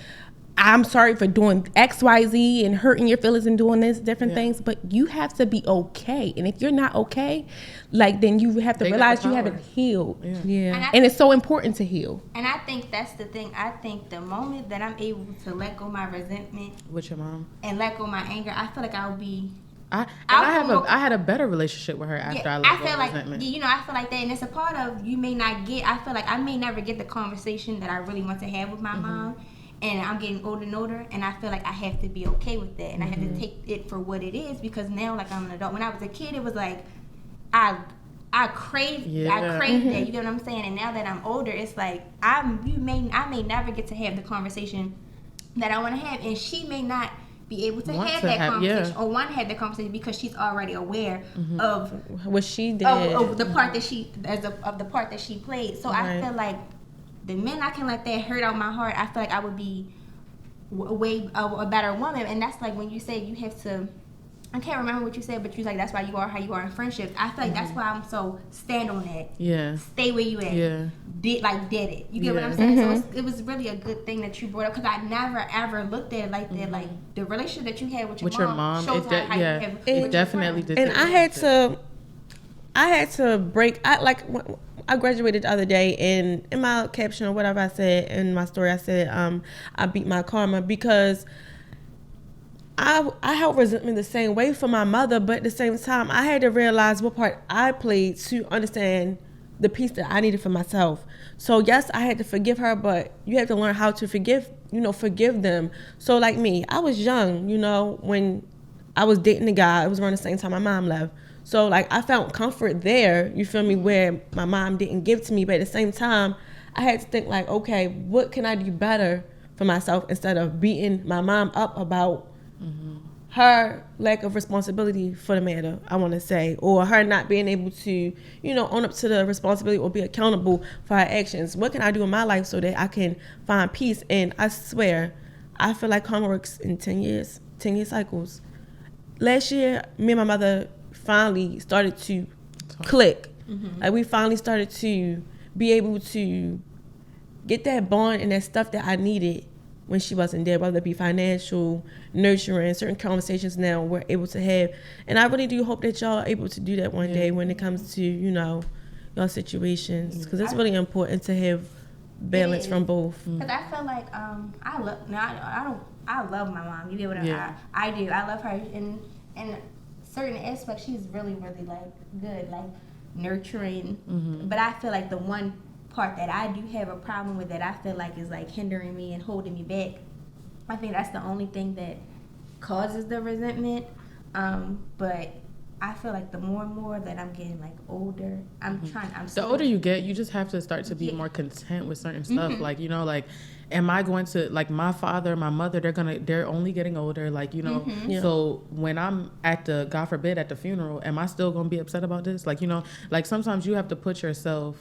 I'm sorry for doing X, Y, Z and hurting your feelings and doing this, different things, but you have to be okay. And if you're not okay, like, then you have to realize you haven't healed. And it's so important to heal. And I think that's the thing. I think the moment that I'm able to let go my resentment with your mom and let go my anger, I feel like I'll be... I had a better relationship with her after I let go of resentment. You know, I feel like that, and it's a part of, you may not get, I feel like I may never get the conversation that I really want to have with my mom. And I'm getting older and older, and I feel like I have to be okay with that, and I have to take it for what it is, because now, like, I'm an adult. When I was a kid, it was like I craved that. You get what I'm saying? And now that I'm older, it's like I may never get to have the conversation that I want to have, and she may not be able to have that conversation or want to have that conversation, because she's already aware of what she did, of the part that she of the part that she played. So I feel like the minute I can let that hurt out my heart, I feel like I would be a better woman. And that's like when you say you have to, I can't remember what you said, but you like, that's why you are how you are in friendships. I feel like that's why I'm so stand on that. Yeah. Stay where you at. Yeah. Did it. You get what I'm saying? So it was really a good thing that you brought up, because I never ever looked at it like that. Like, the relationship that you had with your mom shows how you have it definitely did. And I had to break. I graduated the other day, and in my caption or whatever I said in my story, I said I beat my karma, because I held resentment the same way for my mother, but at the same time, I had to realize what part I played to understand the piece that I needed for myself. So yes, I had to forgive her, but you have to learn how to forgive them. So like me, I was young, when I was dating a guy, it was around the same time my mom left. So, like, I found comfort there, you feel me, where my mom didn't give to me. But at the same time, I had to think, like, okay, what can I do better for myself, instead of beating my mom up about her lack of responsibility for the matter, I want to say, or her not being able to, own up to the responsibility or be accountable for her actions. What can I do in my life so that I can find peace? And I swear, I feel like karma works in 10-year cycles. Last year, me and my mother finally started to click. Like, we finally started to be able to get that bond and that stuff that I needed when she wasn't there, whether it be financial, nurturing, certain conversations now we're able to have. And I really do hope that y'all are able to do that one day when it comes to, y'all situations, because it's really important to have balance from both. Because I feel like I love my mom. You get what I do. I love her, and certain aspects, she's really, really, like, good, like, nurturing. But I feel like the one part that I do have a problem with, that I feel like is, like, hindering me and holding me back, I think that's the only thing that causes the resentment. But I feel like the more and more that I'm getting like older, I'm The older you get, you just have to start to be more content with certain stuff. Like, you know, like, am I going to, like, my father, my mother, they're only getting older, like, you know. So when I'm at the, God forbid, at the funeral, am I still going to be upset about this? Like, you know, like, sometimes you have to put yourself,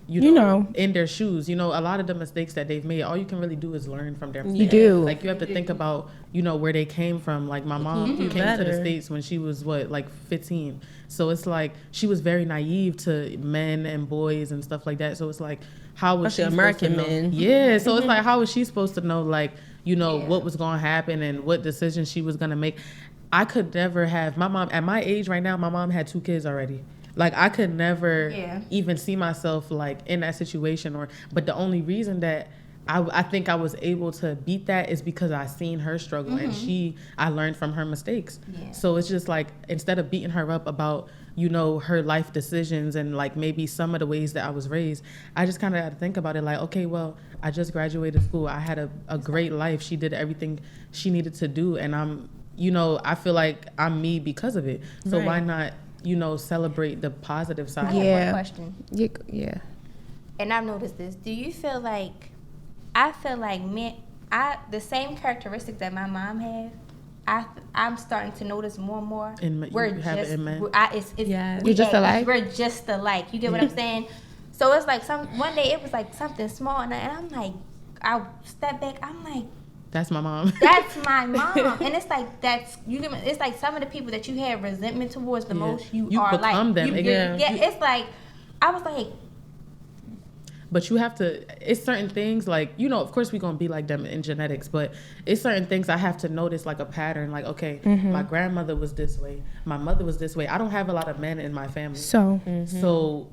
you know, in their shoes. You know, a lot of the mistakes that they've made, all you can really do is learn from their mistakes. You do. Like, you have to think about, you know, where they came from. Like, my mom came to the States when she was, like 15. So it's like, she was very naive to men and boys and stuff like that. So it's like, how was she American supposed to know? men. Yeah. So it's like, how was she supposed to know, like, you know, what was going to happen and what decisions she was going to make? I could never have, my mom, at my age right now, my mom had 2 kids already. Like, I could never even see myself, like, in that situation. But the only reason that I think I was able to beat that is because I seen her struggle and I learned from her mistakes. Yeah. So it's just like, instead of beating her up about, you know, her life decisions and, like, maybe some of the ways that I was raised, I just kind of had to think about it like, okay, well, I just graduated school. I had a great life. She did everything she needed to do. And I'm, you know, I feel like I'm me because of it. So why not, you know, celebrate the positive side? I have one question. Yeah. And I've noticed this. Do you feel like, I feel like the same characteristics that my mom had, I'm starting to notice more and more. You're just alike? We're just alike. You get what I'm saying? So it's like one day it was like something small and I'm like, I step back, I'm like, that's my mom. That's my mom. And it's like, it's like some of the people that you have resentment towards the most, you are become like. them. It's like, I was like. But you have to, it's certain things like, you know, of course we're going to be like them in genetics, but it's certain things I have to notice, like a pattern. Like, okay, my grandmother was this way. My mother was this way. I don't have a lot of men in my family. So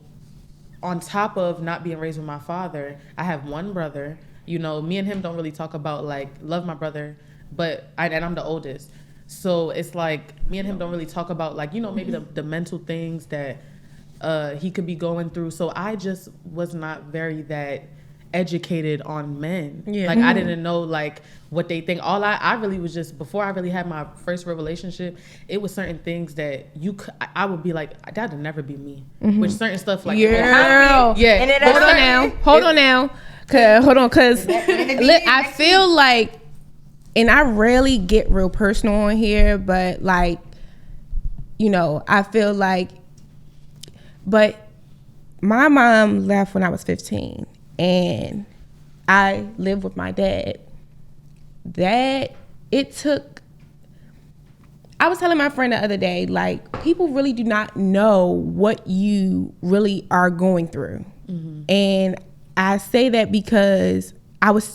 on top of not being raised with my father, I have one brother. You know, me and him don't really talk about, like, love my brother, and I'm the oldest. So it's like, me and him don't really talk about, like, you know, maybe the mental things that he could be going through. So I just was not very that educated on men. Like, I didn't know, like, what they think. All I really was just, before I really had my first real relationship, it was certain things that I would be like, that'd never be me. Which certain stuff, like, Hold on now. Cause I feel like, and I rarely get real personal on here, but, like, you know, I feel like, but my mom left when I was 15 and I lived with my dad. I was telling my friend the other day, like, people really do not know what you really are going through. And I say that because I was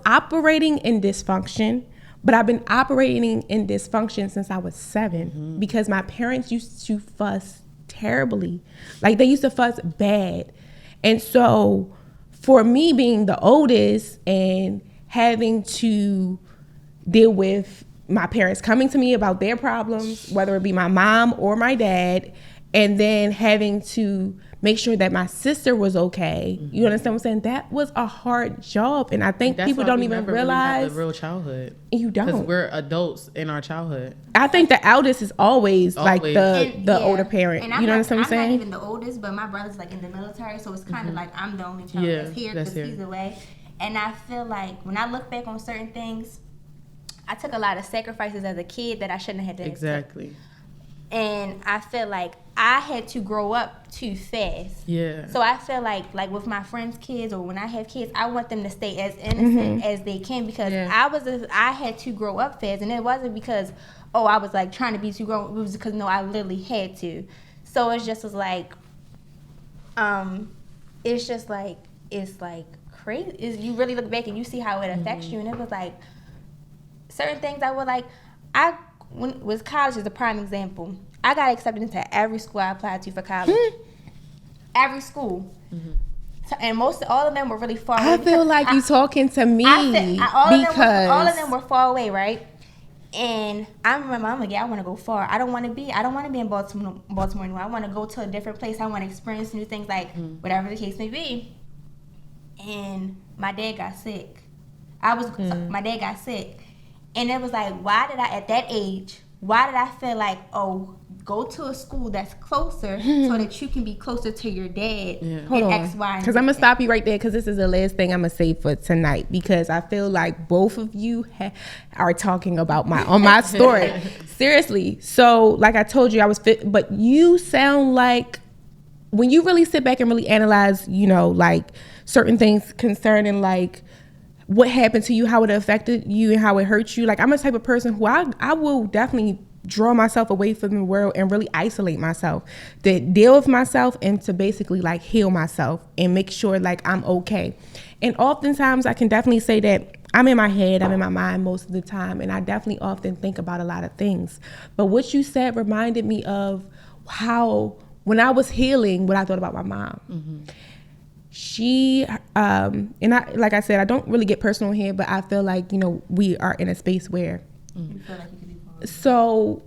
operating in dysfunction, but I've been operating in dysfunction since I was 7 because my parents used to fuss terribly. Like, they used to fuss bad. And so for me being the oldest and having to deal with my parents coming to me about their problems, whether it be my mom or my dad, and then having to make sure that my sister was okay. You understand what I'm saying? That was a hard job, and I think people don't even realize. Really the real childhood. You don't, because we're adults in our childhood. I think the eldest is always. Like the older parent. And you know what I'm saying? I'm not even the oldest, but my brother's like in the military, so it's kind of like I'm the only child that's here because he's away. And I feel like when I look back on certain things, I took a lot of sacrifices as a kid that I shouldn't have had to. Exactly. And I feel like I had to grow up too fast. Yeah. So I feel like with my friends' kids or when I have kids, I want them to stay as innocent as they can because I had to grow up fast, and it wasn't because I was like trying to be too grown. It was because I literally had to. So it's just like, it's like crazy. You really look back and you see how it affects you, and it was like certain things I would like. When was college is a prime example. I got accepted into every school I applied to for college. Every school. And all of them were really far away. I feel like you talking to me all of them were far away, right? And I remember I'm like, I want to go far. I don't want to be in Baltimore anymore. I want to go to a different place. I want to experience new things, like whatever the case may be. And my dad got sick. My dad got sick. And it was like, why did I, at that age, why did I feel like, oh, go to a school that's closer so that you can be closer to your dad Hold on. X, Y, and Because I'm going to stop you right there because this is the last thing I'm going to say for tonight because I feel like both of you are talking about my story. Seriously. So like I told you, I was fit, but you sound like when you really sit back and really analyze, you know, like certain things concerning like what happened to you, how it affected you and how it hurt you. Like I'm a type of person who I will definitely draw myself away from the world and really isolate myself, to deal with myself and to basically like heal myself and make sure like I'm okay. And oftentimes I can definitely say that I'm in my head, I'm in my mind most of the time, and I definitely often think about a lot of things. But what you said reminded me of how when I was healing, what I thought about my mom. Mm-hmm. She, and I, like I said, I don't really get personal here, but I feel like, you know, we are in a space where, You feel like you can be vulnerable. so,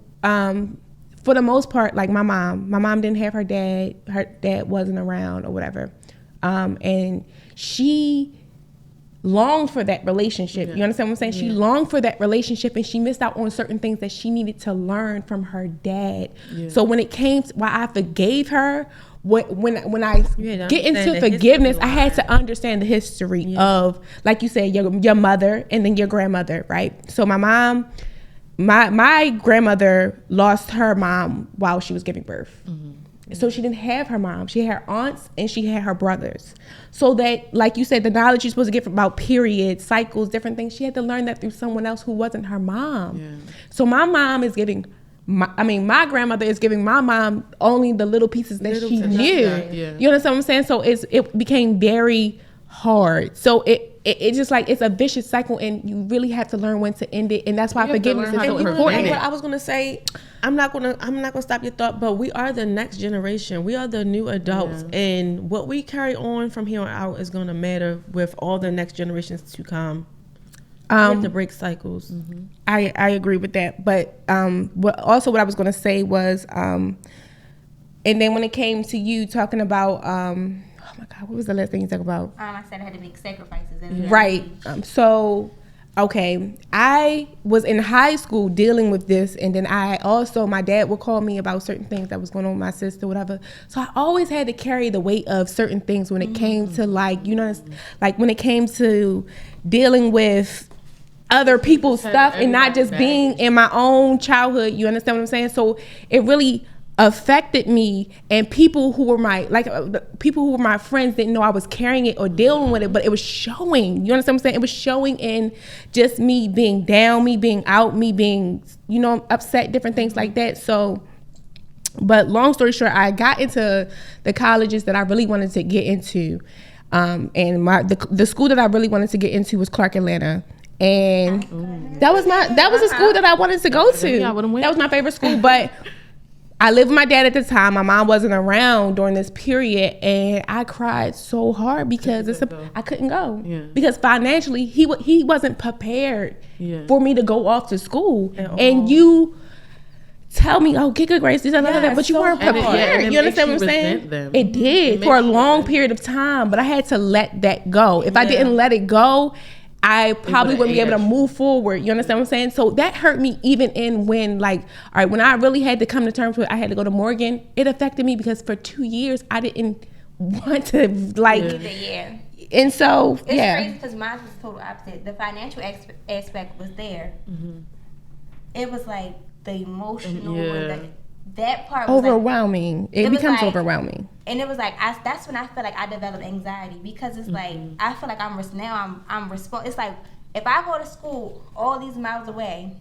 for the most part, like my mom didn't have her dad wasn't around or whatever. And she longed for that relationship. Yeah. You understand what I'm saying? Yeah. She longed for that relationship and she missed out on certain things that she needed to learn from her dad. Yeah. So when it came to why I forgave her, when I get into forgiveness, I had to understand the history of, like you said, your mother and then your grandmother, right? So my mom, my grandmother lost her mom while she was giving birth. Mm-hmm. So she didn't have her mom. She had her aunts and she had her brothers. So that, like you said, the knowledge you're supposed to get about periods, cycles, different things, she had to learn that through someone else who wasn't her mom. Yeah. So my mom is giving, my grandmother is giving my mom only the little pieces that she knew. Yeah. You understand what I'm saying? So it became very hard. So it just like, it's a vicious cycle and you really have to learn when to end it. And that's why forgiveness is so important. What I was going to say, I'm not gonna stop your thought, but we are the next generation. We are the new adults, and what we carry on from here on out is gonna matter with all the next generations to come. We have to break cycles. Mm-hmm. I agree with that, but what I was gonna say was, and then when it came to you talking about, oh my God, what was the last thing you talked about? I said I had to make sacrifices. Right. Okay, I was in high school dealing with this, and then my dad would call me about certain things that was going on with my sister, whatever. So I always had to carry the weight of certain things when it came to like, you know, like when it came to dealing with other people's stuff and not just being in my own childhood. You understand what I'm saying? So it really affected me, and people who were my friends didn't know I was carrying it or dealing with it, but it was showing. You understand what I'm saying? It was showing in just me being down, me being out, me being, you know, upset, different things like that. So, but long story short, I got into the colleges that I really wanted to get into, and the school that I really wanted to get into was Clark Atlanta. And that was a school that I wanted to go to. That was my favorite school, but I lived with my dad at the time. My mom wasn't around during this period, and I cried so hard because I couldn't go. Yeah. Because financially, he wasn't prepared for me to go off to school. And you tell me, oh, get good grades, this and that, but you weren't prepared. You understand what I'm saying? It did for a long period of time, but I had to let that go. If I didn't let it go, I probably wouldn't be able to move forward. You understand what I'm saying? So that hurt me even in when, like, all right, when I really had to come to terms with I had to go to Morgan, it affected me because for 2 years I didn't want to, like, and so, it's crazy because mine was total opposite. The financial aspect was there. Mm-hmm. It was like the emotional, that part was overwhelming. Like, it becomes like, overwhelming. And it was like that's when I feel like I developed anxiety because it's like I feel like I'm responsible. It's like if I go to school all these miles away,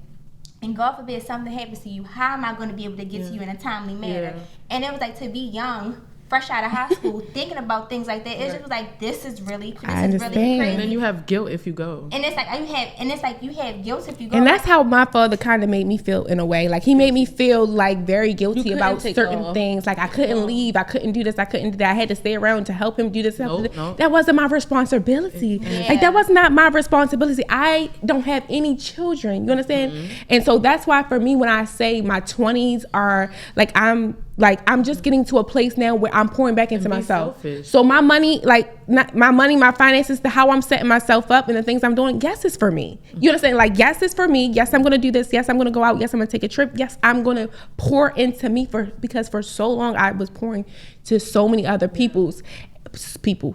and God forbid something happens to you, how am I going to be able to get to you in a timely manner? Yeah. And it was like to be young, fresh out of high school, thinking about things like that. It just was like this is really crazy. And then you have guilt if you go. And it's like you have guilt if you go. And that's how my father kind of made me feel in a way. Like he made me feel like very guilty about certain things. Like I couldn't leave, I couldn't do this, I couldn't do that. I had to stay around to help him do this. Nope. That wasn't my responsibility. Yeah. Like that was not my responsibility. I don't have any children. You understand? Mm-hmm. And so that's why for me, when I say my 20s are like Like, I'm just getting to a place now where I'm pouring back into myself. Selfish. So my money, like, not my money, my finances, how I'm setting myself up and the things I'm doing, yes, it's for me. You understand? Like, yes, it's for me. Yes, I'm going to do this. Yes, I'm going to go out. Yes, I'm going to take a trip. Yes, I'm going to pour into me because for so long I was pouring to so many other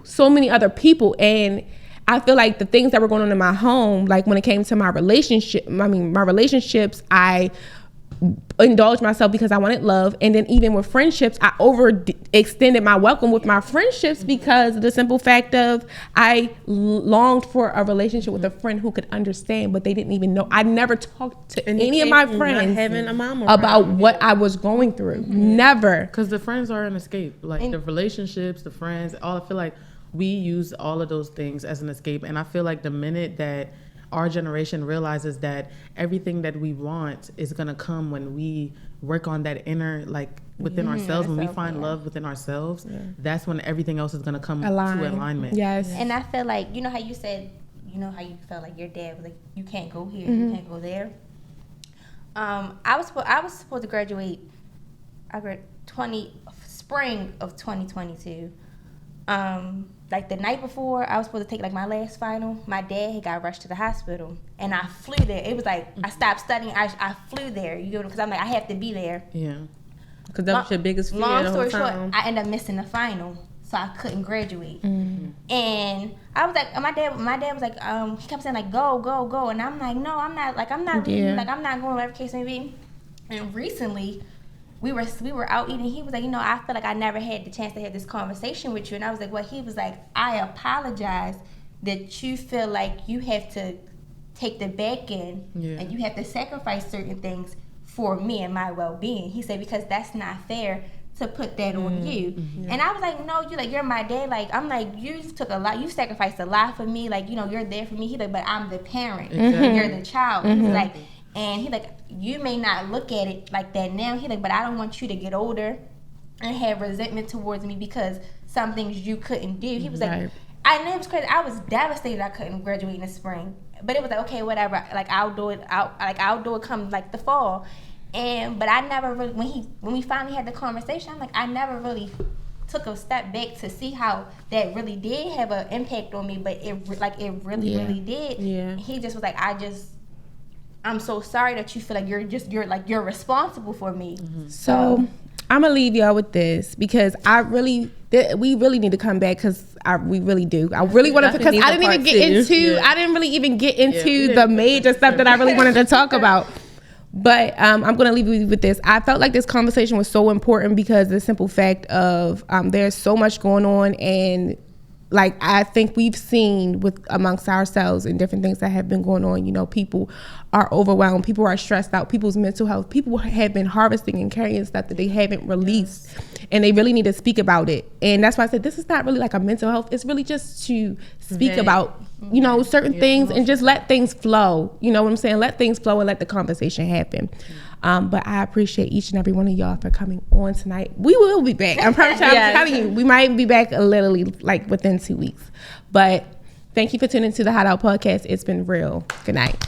so many other people. And I feel like the things that were going on in my home, like when it came to my relationships, I indulged myself because I wanted love. And then even with friendships, I overextended my welcome with my friendships because of the simple fact of I longed for a relationship with a friend who could understand, but they didn't even know. I never talked to any of my friends about what I was going through. Never. Because the friends are an escape. Like the relationships, the friends, all. I feel like we use all of those things as an escape. And I feel like the minute that our generation realizes that everything that we want is going to come when we work on that inner, like within ourselves, when we find love within ourselves, that's when everything else is going to come to alignment. Yes. And I feel like, you know how you said, you know how you felt like your dad was like, you can't go here, you can't go there. I was supposed to graduate, spring of 2022. Like the night before I was supposed to take like my last final, my dad had got rushed to the hospital and I flew there. It was like I stopped studying, I flew there, you know, because I'm like, I have to be there. Yeah. Because that was your biggest fear. Long story short, I ended up missing the final, so I couldn't graduate. And I was like, my dad was like, he kept saying like, go, and I'm like, no, I'm not leaving, like I'm not going, whatever case may be. And recently, we were out eating. He was like, you know, I feel like I never had the chance to have this conversation with you. And I was like, well, he was like, I apologize that you feel like you have to take the back end and you have to sacrifice certain things for me and my well-being. He said, because that's not fair to put that on you. And I was like, no, you're my dad. Like, I'm like, you took a lot, you sacrificed a lot for me. Like, you know, you're there for me. He like, but I'm the parent. You're the child. He's like, and he like, you may not look at it like that now. He like, but I don't want you to get older and have resentment towards me because some things you couldn't do. He was like, I know it was crazy. I was devastated I couldn't graduate in the spring. But it was like, okay, whatever. Like I'll do it come like the fall. But I never really, when we finally had the conversation, I'm like, I never really took a step back to see how that really did have an impact on me. But it really did. Yeah. He just was like, I'm so sorry that you feel like you're responsible for me. So I'm gonna leave y'all with this because we really need to come back because we really do. I really wanted to, because I didn't really even get into the major stuff that I really wanted to talk about. But I'm going to leave you with this. I felt like this conversation was so important because the simple fact of there's so much going on, and like I think we've seen amongst ourselves and different things that have been going on, you know, people are overwhelmed, people are stressed out, people's mental health, people have been harvesting and carrying stuff that they haven't released, and they really need to speak about it. And that's why I said this is not really like a mental health, it's really just to speak about, you know, certain things and just let things flow. You know what I'm saying? Let things flow and let the conversation happen. But I appreciate each and every one of y'all for coming on tonight. We will be back. I'm telling you, we might be back literally like within 2 weeks. But thank you for tuning into the Hot Out Podcast. It's been real. Good night.